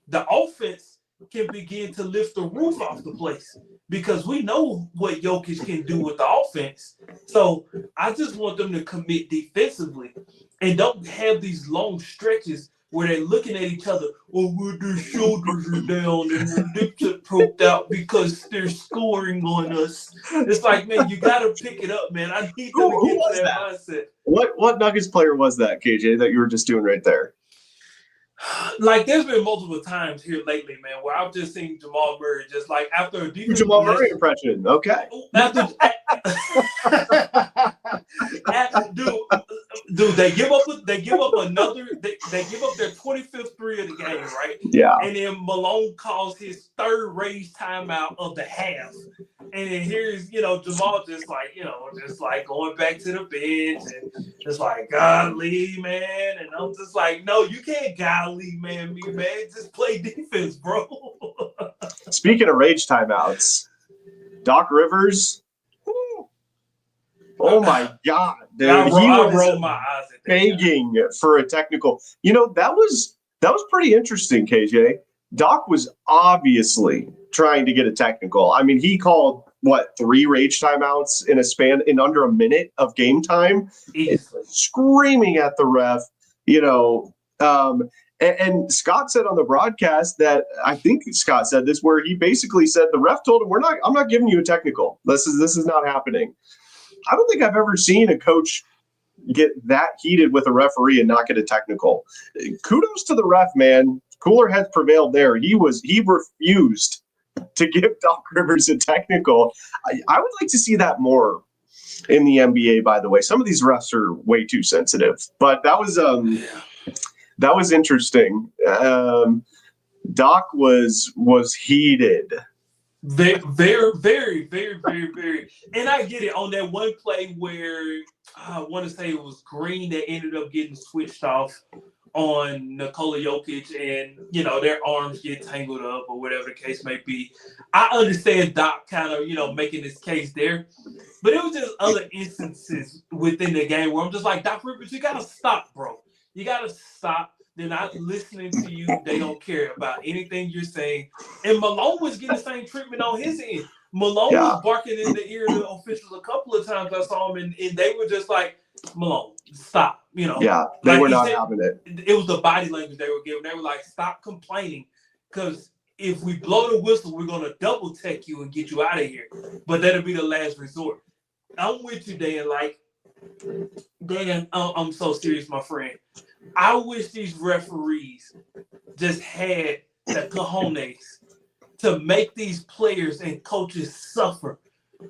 the offense can begin to lift the roof off the place because we know what Jokic can do with the offense. So I just want them to commit defensively and don't have these long stretches where they're looking at each other, where their shoulders are down and their lips are poked out because they're scoring on us. It's like, man, you got to pick it up, man. I need them to get to that mindset. What Nuggets player was that, KJ, that you were just doing right there? Like, there's been multiple times here lately, man, where I've just seen Jamal Murray just like after a defense. Jamal Murray impression, okay. Dude, they give up another. They give up their 25th three of the game, right? Yeah. And then Malone calls his third raise timeout of the half, and then here's Jamal just like going back to the bench and just like golly man, and I'm just like, no, you can't golly man me, man. Just play defense, bro. Speaking of rage timeouts, Doc Rivers. Oh my God, dude! I was rolled my eyes at that begging for a technical. That was pretty interesting, KJ. Doc was obviously trying to get a technical. I mean, he called 3 rage timeouts in under a minute of game time, screaming at the ref. And Scott said on the broadcast that I think Scott said this, where he basically said the ref told him, I'm not giving you a technical. This is not happening. I don't think I've ever seen a coach get that heated with a referee and not get a technical. Kudos to the ref, man. Cooler heads prevailed there. He refused to give Doc Rivers a technical. I would like to see that more in the NBA, by the way. Some of these refs are way too sensitive, but that was interesting. Doc was heated. Very, very, very, very, very, very. And I get it on that one play where I want to say it was Green that ended up getting switched off on Nikola Jokic, and their arms get tangled up or whatever the case may be. I understand Doc kind of making his case there, but it was just other instances within the game where I'm just like, Doc Rivers, you gotta stop, bro. You gotta stop. They're not listening to you. They don't care about anything you're saying. And Malone was getting the same treatment on his end. Malone was barking in the ear of the officials a couple of times. I saw him, and they were just like, Malone, stop. Yeah, they were not having it. It was the body language they were giving. They were like, stop complaining, because if we blow the whistle, we're going to double tech you and get you out of here. But that'll be the last resort. I'm with you, Dan. Dan, I'm so serious, my friend. I wish these referees just had the cojones to make these players and coaches suffer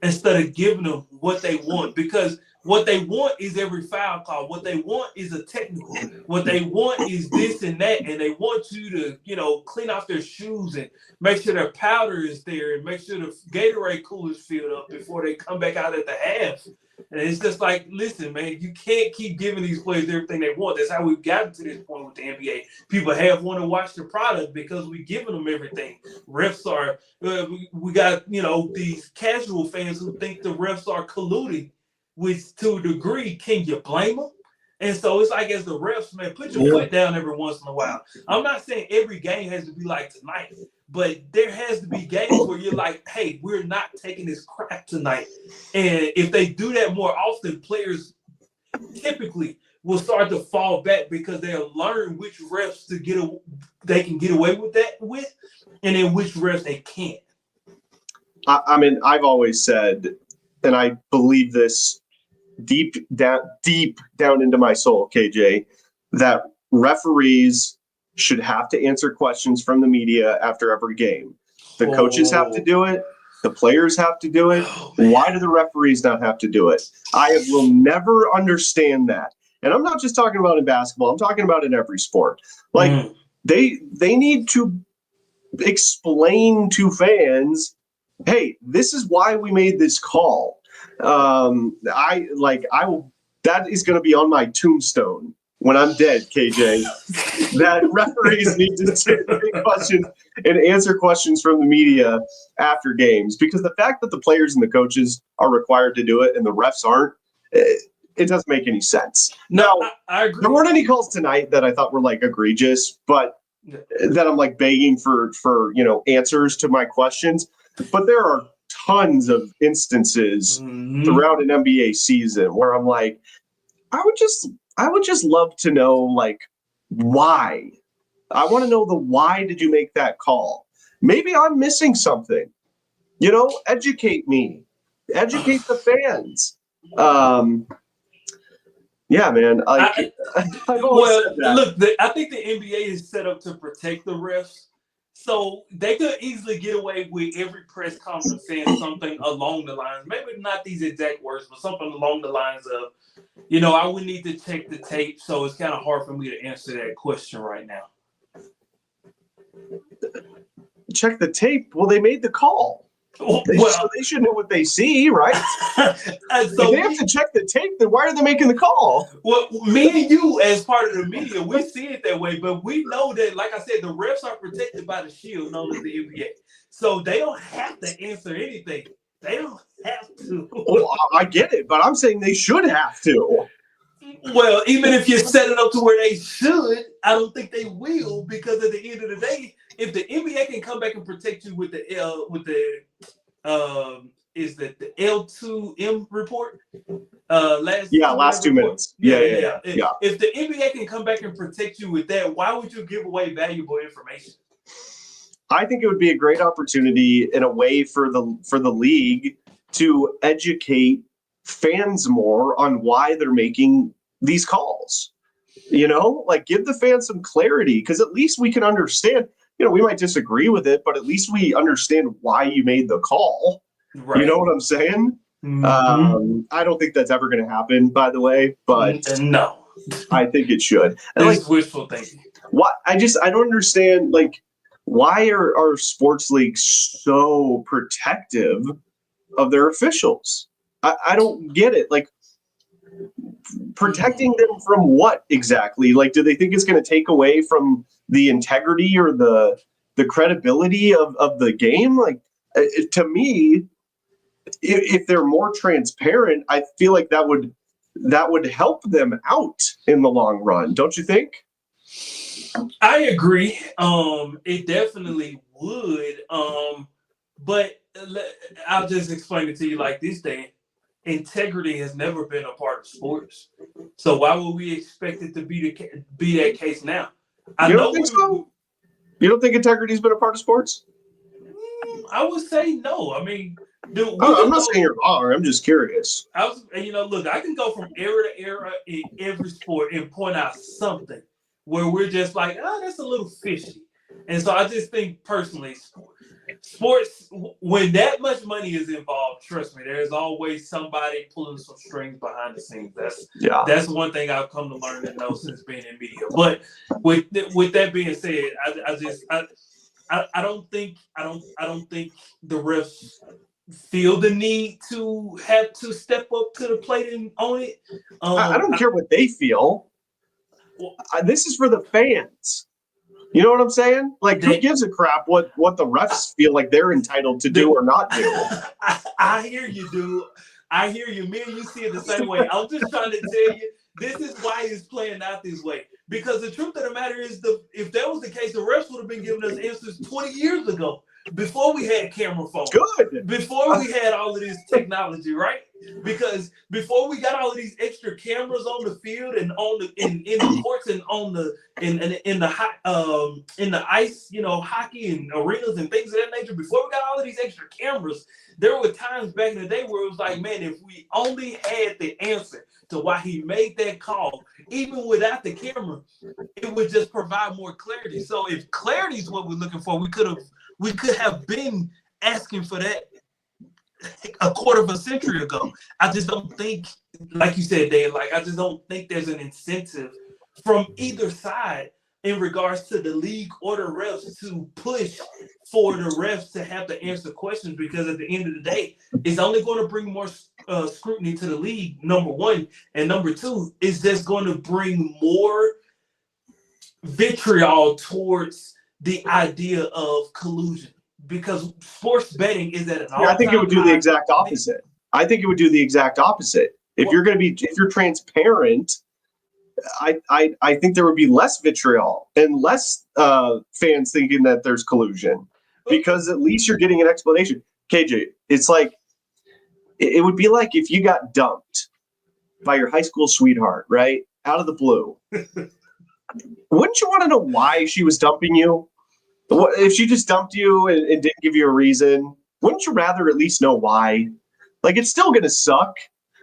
instead of giving them what they want, because what they want is every foul call. What they want is a technical. What they want is this and that, and they want you to, clean off their shoes and make sure their powder is there and make sure the Gatorade cooler's filled up before they come back out at the half. And it's just like, listen, man, you can't keep giving these players everything they want. That's how we've gotten to this point with the NBA. People have want to watch the product because we're giving them everything. Refs are, we got, these casual fans who think the refs are colluding, which to a degree, can you blame them? And so it's like, as the refs, man, put your foot down every once in a while. I'm not saying every game has to be like tonight, but there has to be games where you're like, hey, we're not taking this crap tonight. And if they do that more often, players typically will start to fall back because they'll learn which refs they can get away with that with, and then which refs they can't. I mean, I've always said, and I believe this deep down into my soul, KJ, that referees should have to answer questions from the media after every game. The coaches have to do it. The players have to do it. Why do the referees not have to do it? I will never understand that. And I'm not just talking about in basketball. I'm talking about in every sport. They need to explain to fans hey, this is why we made this call. I will. That is going to be on my tombstone when I'm dead, KJ. That referees need to take questions and answer questions from the media after games, because the fact that the players and the coaches are required to do it and the refs aren't, it doesn't make any sense. No, Now, I agree. there weren't any calls tonight that I thought were like egregious, but that I'm like begging for answers to my questions. But there are tons of instances throughout an NBA season where I'm like, I would just love to know, like, why. I want to know the why did you make that call? Maybe I'm missing something. Educate me. Educate the fans. Yeah, man. I've always said that. Look, I think the NBA is set up to protect the refs. So they could easily get away with every press conference saying something along the lines, maybe not these exact words, but something along the lines of, I would need to check the tape, so it's kind of hard for me to answer that question right now. Check the tape. Well, they made the call. They should know what they see, right? If they have to check the tape, then why are they making the call? Well, me and you, as part of the media, we see it that way, but we know that, like I said, the refs are protected by the shield known as the NBA. So they don't have to answer anything. They don't have to. Well, I get it, but I'm saying they should have to. Well, even if you set it up to where they should, I don't think they will, because at the end of the day, if the NBA can come back and protect you with the the L2M report? Last 2 minutes. Yeah. If the NBA can come back and protect you with that, why would you give away valuable information? I think it would be a great opportunity in a way for the league to educate fans more on why they're making these calls. Like, give the fans some clarity, because at least we can understand. We might disagree with it, but at least we understand why you made the call. Right. You know what I'm saying? Mm-hmm. I don't think that's ever going to happen, by the way, but no, I think it should. And it's wishful thinking. I don't understand, like, why are sports leagues so protective of their officials? I don't get it. Like, protecting them from what exactly? Like, do they think it's going to take away from the integrity or the credibility of the game? Like, to me, if they're more transparent, I feel like that would help them out in the long run. Don't you think? I agree. It definitely would. But I'll just explain it to you like this, Dan. Integrity has never been a part of sports, so why would we expect it to be that case now? You don't think so? You don't think integrity's been a part of sports? I would say no. I mean, I'm not saying you're wrong. I'm just curious. Look, I can go from era to era in every sport and point out something where we're just like, that's a little fishy. And so I just think personally, sports, when that much money is involved, trust me, there's always somebody pulling some strings behind the scenes. That's one thing I've come to learn and know since being in media. But with that being said, I don't think the refs feel the need to have to step up to the plate and own it. I don't care what they feel. This is for the fans. You know what I'm saying? Like, who gives a crap what the refs feel like they're entitled to do or not do? I hear you, dude. I hear you. Me and you see it the same way. I'm just trying to tell you, this is why it's playing out this way. Because the truth of the matter is, if that was the case, the refs would have been giving us answers 20 years ago, before we had camera phones. Good. Before we had all of this technology, right? Because before we got all of these extra cameras on the field and in the courts and in the ice, hockey and arenas and things of that nature, before we got all of these extra cameras, there were times back in the day where it was like, man, if we only had the answer to why he made that call, even without the camera, it would just provide more clarity. So if clarity is what we're looking for, we could have been asking for that a quarter of a century ago. I just don't think, like you said, Dave, I just don't think there's an incentive from either side in regards to the league or the refs to push for the refs to have to answer questions, because at the end of the day, it's only going to bring more scrutiny to the league, number one. And number two, it's just going to bring more vitriol towards the idea of collusion, because sports betting is at an all-time I think it would do the high. exact opposite. I think it would do the exact opposite. If you're transparent, I think there would be less vitriol and less fans thinking that there's collusion, because at least you're getting an explanation. KJ, it's like, it would be like if you got dumped by your high school sweetheart, right? Out of the blue. Wouldn't you want to know why she was dumping you? If she just dumped you and didn't give you a reason, wouldn't you rather at least know why? Like, it's still going to suck,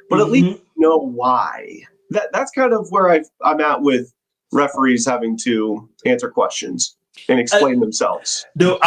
but at least know why. That's kind of where I'm at with referees having to answer questions and explain themselves. No,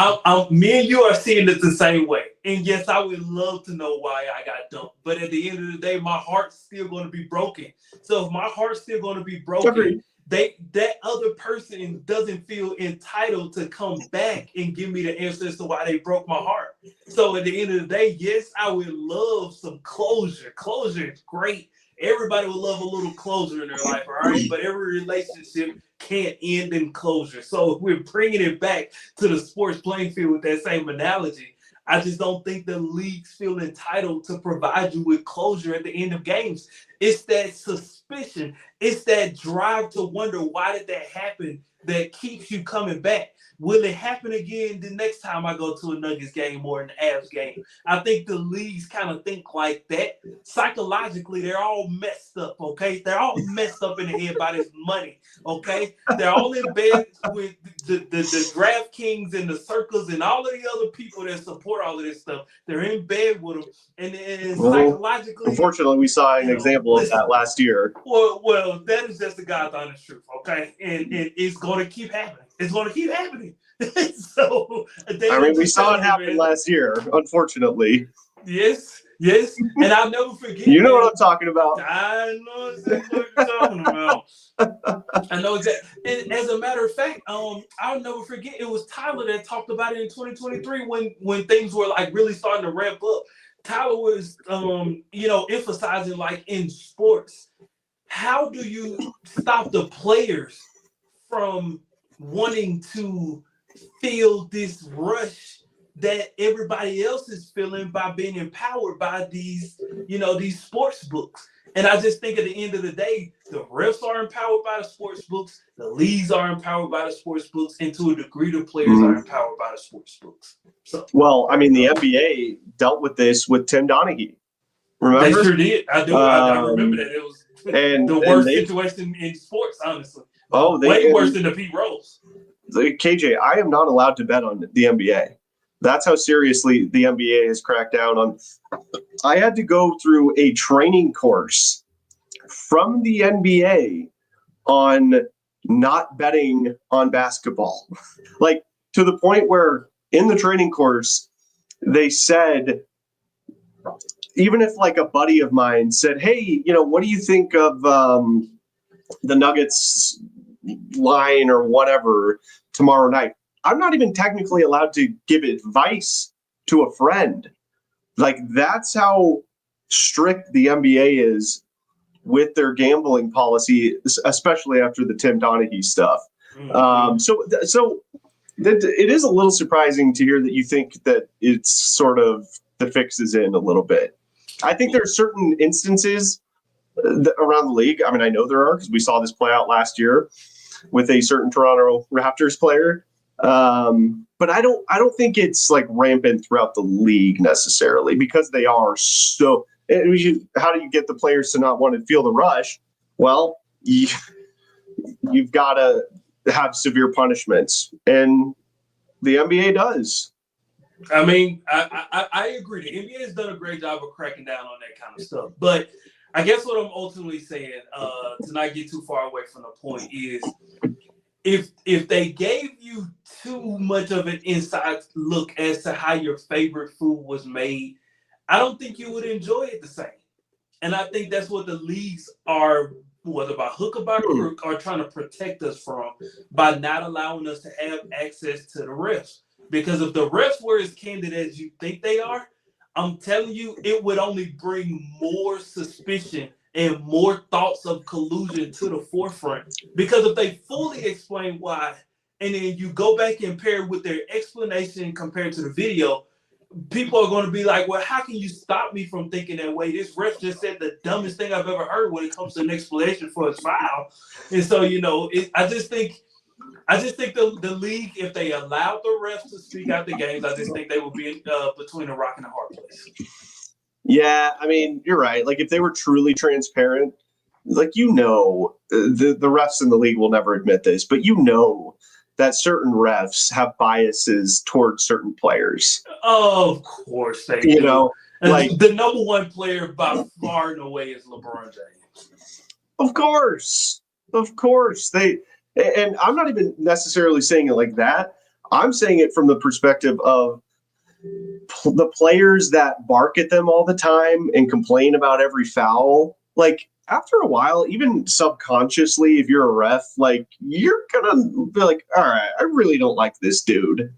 me and you are seeing it the same way. And yes, I would love to know why I got dumped. But at the end of the day, my heart's still going to be broken. So if my heart's still going to be broken, Agreed. that other person doesn't feel entitled to come back and give me the answer as to why they broke my heart. So at the end of the day, yes, I would love some closure. Closure is great. Everybody would love a little closure in their life, all right? But every relationship can't end in closure. So if we're bringing it back to the sports playing field with that same analogy, I just don't think the leagues feel entitled to provide you with closure at the end of games. It's that suspicion. It's that drive to wonder, why did that happen, that keeps you coming back. Will it happen again the next time I go to a Nuggets game or an Avs game? I think the leagues kind of think like that. Psychologically, they're all messed up, okay? They're all messed up in the head by this money, okay? They're all in bed with the DraftKings and the Circles and all of the other people that support all of this stuff. They're in bed with them. And psychologically... Unfortunately, we saw an example of that last year. Well, that is just the God's honest truth, okay? And it's going to keep happening. It's going to keep happening. So we saw it happen last year, unfortunately. Yes, and I'll never forget. You know what I'm talking about. I know exactly what you're talking about. I know exactly. And as a matter of fact, I'll never forget. It was Tyler that talked about it in 2023 when things were like really starting to ramp up. Tyler was, emphasizing, like, in sports, how do you stop the players from wanting to feel this rush that everybody else is feeling by being empowered by these sports books? And I just think at the end of the day, the refs are empowered by the sports books, the leagues are empowered by the sports books, and to a degree, the players are empowered by the sports books. So, well, I mean, the NBA dealt with this with Tim Donaghy. Remember? They sure did. I do. I remember that. It was the worst situation in sports, honestly. Way worse than the Pete Rose. KJ, I am not allowed to bet on the NBA. That's how seriously the NBA has cracked down on. I had to go through a training course from the NBA on not betting on basketball. Like, to the point where in the training course, they said, even if like a buddy of mine said, hey, what do you think of the Nuggets line or whatever tomorrow night? I'm not even technically allowed to give advice to a friend. Like, that's how strict the NBA is with their gambling policy, especially after the Tim Donaghy stuff. So it is a little surprising to hear that you think that it's sort of the fix is in a little bit. I think there are certain instances around the league. I mean, I know there are, because we saw this play out last year with a certain Toronto Raptors player. But I don't think it's like rampant throughout the league necessarily, because they are so. How do you get the players to not want to feel the rush? Well, you've got to have severe punishments, and the NBA does. I mean, I agree. The NBA has done a great job of cracking down on that kind of stuff. But I guess what I'm ultimately saying, to not get too far away from the point, is if they gave you too much of an inside look as to how your favorite food was made, I don't think you would enjoy it the same. And I think that's what the leagues are whether by hook or by crook, are trying to protect us from by not allowing us to have access to the refs. Because if the refs were as candid as you think they are, I'm telling you, it would only bring more suspicion and more thoughts of collusion to the forefront. Because if they fully explain why, and then you go back and pair it with their explanation compared to the video, people are going to be like, well, how can you stop me from thinking that way? This ref just said the dumbest thing I've ever heard when it comes to an explanation for a foul. And so, I just think the league, if they allowed the refs to speak out the games, I just think they would be between a rock and a hard place. Yeah, I mean, you're right. Like, if they were truly transparent, like, the refs in the league will never admit this, but that certain refs have biases towards certain players. Of course they do. Like, the number one player by far and away is LeBron James. Of course. And I'm not even necessarily saying it like that. I'm saying it from the perspective of the players that bark at them all the time and complain about every foul. Like, after a while, even subconsciously, if you're a ref, like, you're gonna be like, all right, I really don't like this dude.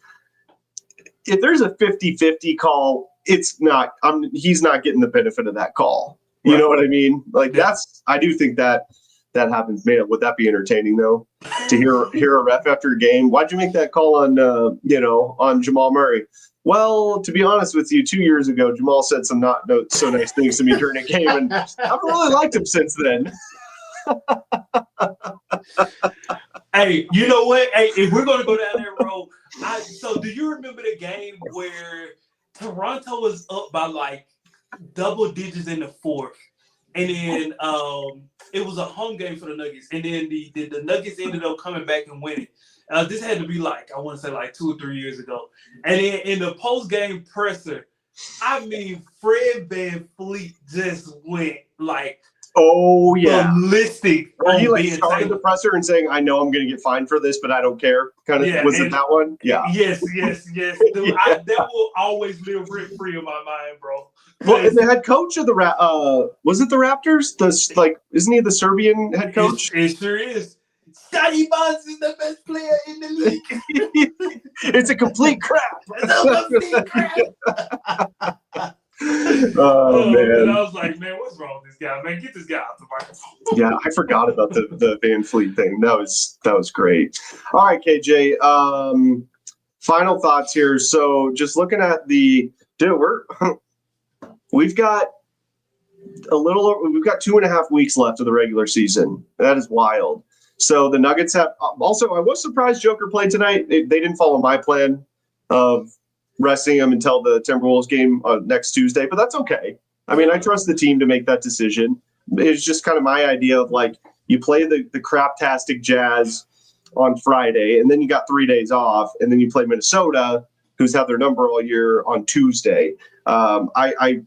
If there's a 50-50 call, he's not getting the benefit of that call. You Right. know what I mean? Like, I do think that happens. Man, would that be entertaining though? To hear a ref after a game? Why'd you make that call on Jamal Murray? Well, to be honest with you, 2 years ago, Jamal said some not so nice things to me during a game, and I've really liked him since then. Hey, you know what? Hey, if we're going to go down that road, so do you remember the game where Toronto was up by like double digits in the fourth, and then it was a home game for the Nuggets, and then the Nuggets ended up coming back and winning. This had to be like, I want to say like 2 or 3 years ago. And then in the post-game presser, I mean, Fred VanVleet just went like, oh yeah, ballistic. Where he like started the presser and saying, "I know I'm going to get fined for this, but I don't care." Kind of, was it that one? Yeah. Yes. Dude, Yeah. that will always live rent free in my mind, bro. Well, and the head coach of the was it the Raptors? Isn't he the Serbian head coach? It sure is. Scotty Barnes is the best player in the league. It's a complete crap. It's a complete crap. Oh man! I was like, man, what's wrong with this guy? Man, get this guy out the microphone. Yeah, I forgot about the Van Fleet thing. That was great. All right, KJ. Final thoughts here. So, just looking at we've got 2.5 weeks left of the regular season. That is wild. So the Nuggets have also. I was surprised Joker played tonight. They didn't follow my plan of resting him until the Timberwolves game next Tuesday, but that's okay. I mean, I trust the team to make that decision. It's just kind of my idea of like, you play the craptastic Jazz on Friday, and then you got 3 days off, and then you play Minnesota, who's had their number all year, on Tuesday. I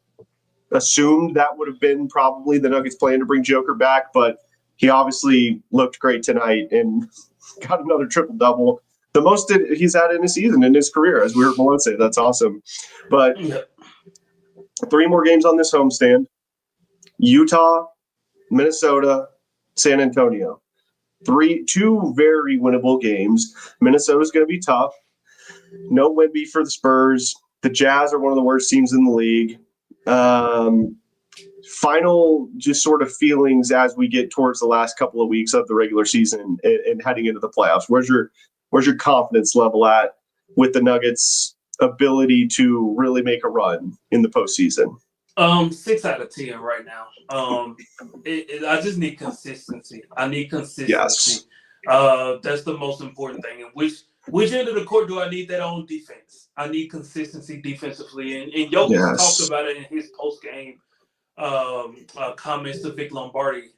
assumed that would have been probably the Nuggets' plan to bring Joker back, but he obviously looked great tonight and got another triple-double. The most he's had in a season in his career, as we heard Malone say. That's awesome. But 3 more games on this homestand: Utah, Minnesota, San Antonio. 2 very winnable games. Minnesota's going to be tough. No Wemby for the Spurs. The Jazz are one of the worst teams in the league. Final just sort of feelings as we get towards the last couple of weeks of the regular season and heading into the playoffs. Where's your confidence level at with the Nuggets' ability to really make a run in the postseason? 6 out of 10 right now. I just need consistency. I need consistency. Yes. That's the most important thing. And which end of the court do I need that on defense? I need consistency defensively. And Jokic talked about it in his post-game comments to Vic Lombardi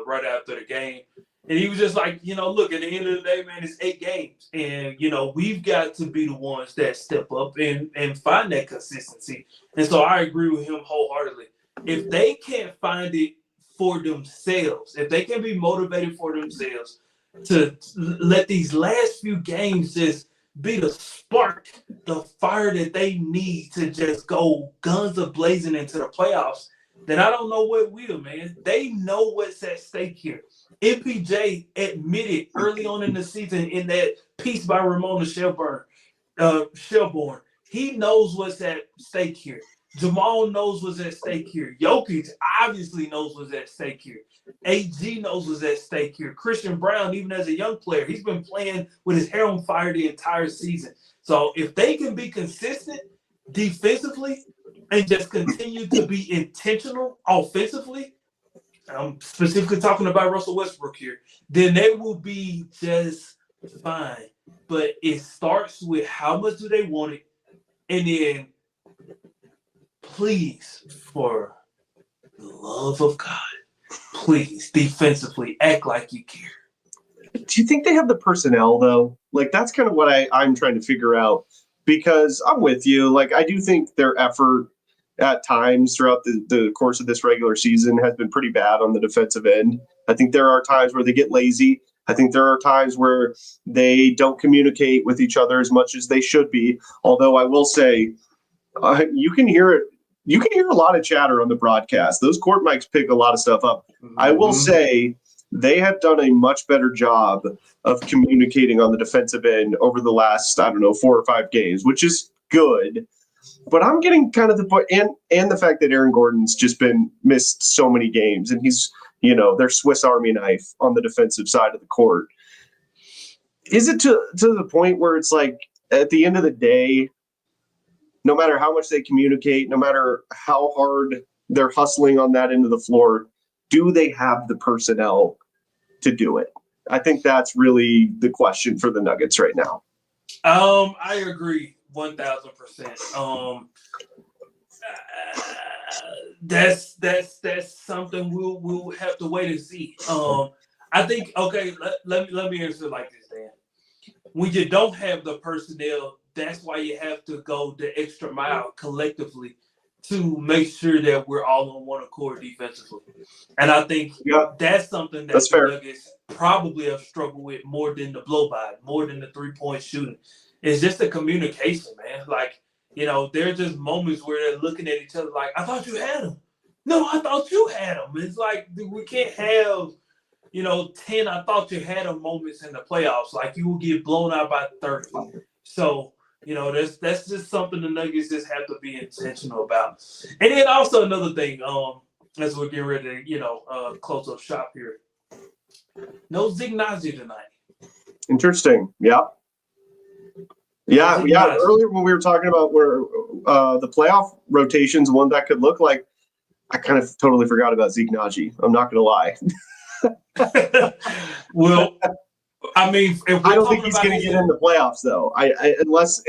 right after the game. And he was just like, look, at the end of the day, man, it's 8 games. And, we've got to be the ones that step up and find that consistency. And so I agree with him wholeheartedly. If they can't find it for themselves, if they can be motivated for themselves to let these last few games just be the spark, the fire that they need to just go guns a blazing into the playoffs, then I don't know what will, man. They know what's at stake here. MPJ admitted early on in the season in that piece by Ramona Shelburne, he knows what's at stake here. Jamal knows what's at stake here. Jokic obviously knows what's at stake here. AG knows what's at stake here. Christian Brown, even as a young player, he's been playing with his hair on fire the entire season. So if they can be consistent defensively and just continue to be intentional offensively, I'm specifically talking about Russell Westbrook here, then they will be just fine. But it starts with how much do they want it, and then please, for the love of God, please, defensively, act like you care. Do you think they have the personnel though? Like that's kind of what I'm trying to figure out, because I'm with you. Like I do think their effort at times throughout the course of this regular season has been pretty bad on the defensive end. I think there are times where they get lazy. I think there are times where they don't communicate with each other as much as they should be. Although I will say, you can hear it. You can hear a lot of chatter on the broadcast. Those court mics pick a lot of stuff up. I will say they have done a much better job of communicating on the defensive end over the last, 4 or 5 games, which is good. But I'm getting kind of the point, and the fact that Aaron Gordon's just been missed so many games, and he's, their Swiss Army knife on the defensive side of the court. Is it to the point where it's like, at the end of the day, no matter how much they communicate, no matter how hard they're hustling on that end of the floor, do they have the personnel to do it? I think that's really the question for the Nuggets right now. I agree 1,000%. That's something we'll have to wait and see. I think let me answer it like this, Dan. When you don't have the personnel, that's why you have to go the extra mile collectively to make sure that we're all on one accord defensively. And I think that's something that the Nuggets probably have struggled with more than the blow by, more than the 3-point shooting. It's just the communication, man. Like, there are just moments where they're looking at each other like, I thought you had him. No, I thought you had him. It's like we can't have, 10 I thought you had him moments in the playoffs. Like you will get blown out by 30. So, that's just something the Nuggets just have to be intentional about. And then also another thing, as we're getting ready to, close up shop here. No Zignazi tonight. Interesting. Yeah. Earlier when we were talking about where the playoff rotations, what that could look like, I kind of totally forgot about Zeke Naji. I'm not going to lie. Well, I mean, I don't think he's going to get in the playoffs, though. Unless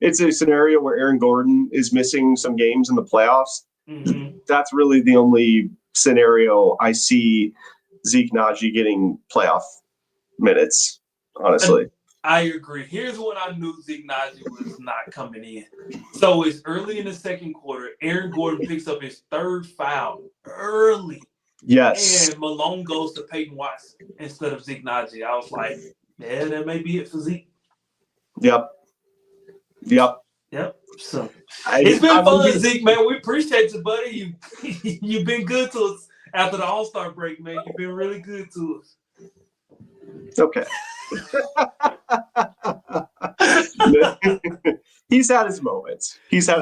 it's a scenario where Aaron Gordon is missing some games in the playoffs. Mm-hmm. That's really the only scenario I see Zeke Naji getting playoff minutes, honestly. I agree. Here's when I knew Zeke Naji was not coming in. So it's early in the second quarter. Aaron Gordon picks up his 3rd foul early. Yes. And Malone goes to Peyton Watson instead of Zeke Naji. I was like, yeah, that may be it for Zeke. Yep. So it's been fun, Zeke, man. We appreciate you, buddy. You've been good to us after the All-Star break, man. You've been really good to us. Okay. He's had his moments. Yes.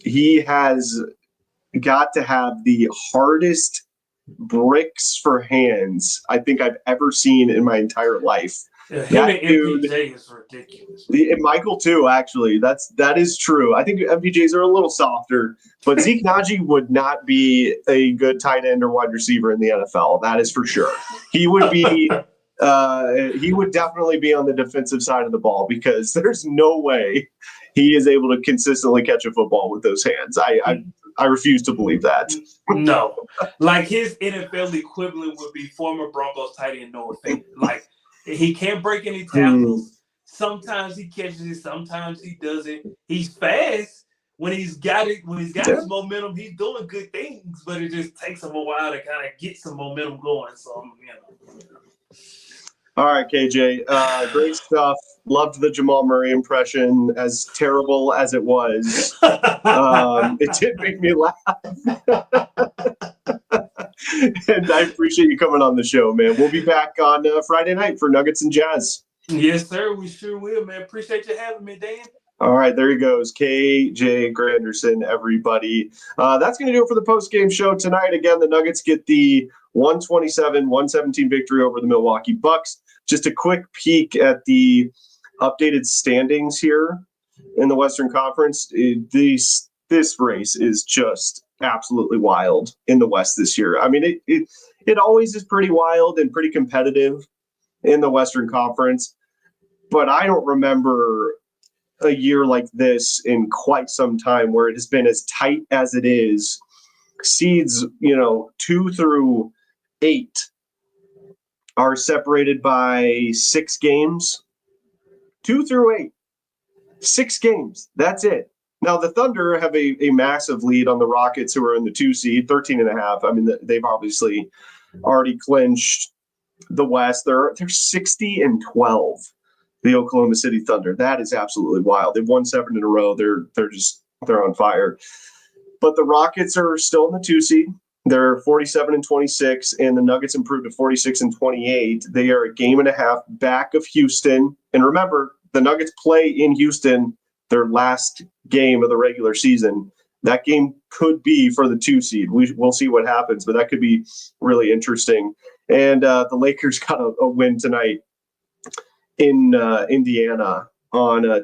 He has got to have the hardest bricks for hands I think I've ever seen in my entire life. Him and MPJ is ridiculous. Michael too, actually. That is true. I think MPJs are a little softer, but Zeke Naji would not be a good tight end or wide receiver in the NFL. That is for sure. He would be. He would definitely be on the defensive side of the ball because there's no way he is able to consistently catch a football with those hands. I refuse to believe that. No, like his NFL equivalent would be former Broncos tight end Noah Fant. Like. He can't break any tackles. Sometimes he catches it. Sometimes he doesn't. He's fast. When he's got it, when he's got his momentum, he's doing good things. But it just takes him a while to kind of get some momentum going. So, All right, KJ. Great stuff. Loved the Jamal Murray impression, as terrible as it was. It did make me laugh. And I appreciate you coming on the show, man. We'll be back on Friday night for Nuggets and Jazz. Yes, sir. We sure will, man. Appreciate you having me, Dan. All right, there he goes. KJ Granderson, everybody. That's going to do it for the post-game show tonight. Again, the Nuggets get the 127-117 victory over the Milwaukee Bucks. Just a quick peek at the updated standings here in the Western Conference. This race is just absolutely wild in the West this year. I mean, it always is pretty wild and pretty competitive in the Western Conference, but I don't remember a year like this in quite some time where it has been as tight as it is. Seeds, 2 through 8 are separated by 6 games. 2 through 8, 6 games. That's it. Now the Thunder have a massive lead on the Rockets, who are in the 2 seed, 13.5. I mean, they've obviously already clinched the West. They're 60-12. The Oklahoma City Thunder. That is absolutely wild. They've won 7 in a row. They're on fire. But the Rockets are still in the 2 seed. They're 47-26, and the Nuggets improved to 46-28. They are a game and a half back of Houston. And remember, the Nuggets play in Houston their last game of the regular season. That game could be for the 2 seed. We'll see what happens, but that could be really interesting. And the Lakers got a win tonight in Indiana on a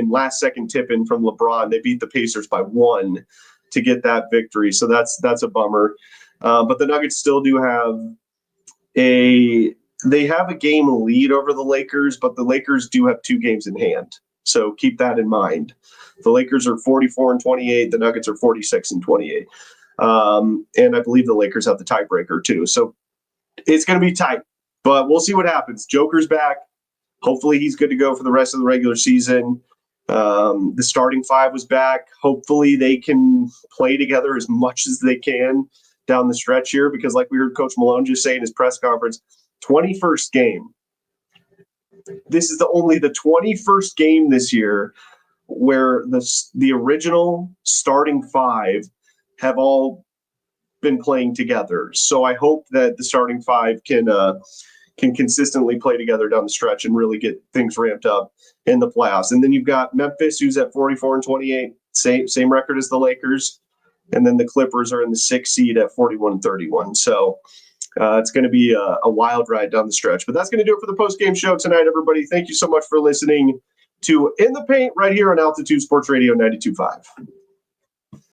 last second tip in from LeBron. They beat the Pacers by 1 to get that victory. So that's a bummer. But the Nuggets still do have a game lead over the Lakers, but the Lakers do have 2 games in hand. So keep that in mind. The Lakers are 44-28. The Nuggets are 46-28. And I believe the Lakers have the tiebreaker too. So it's going to be tight, but we'll see what happens. Joker's back. Hopefully he's good to go for the rest of the regular season. The starting 5 was back. Hopefully they can play together as much as they can down the stretch here, because like we heard Coach Malone just say in his press conference, 21st game. This is only the 21st game this year where the original starting 5 have all been playing together. So I hope that the starting 5 can consistently play together down the stretch and really get things ramped up in the playoffs. And then you've got Memphis, who's at 44-28, same record as the Lakers. And then the Clippers are in the 6th seed at 41-31. So it's going to be a wild ride down the stretch. But that's going to do it for the post-game show tonight, everybody. Thank you so much for listening to In the Paint right here on Altitude Sports Radio 92.5.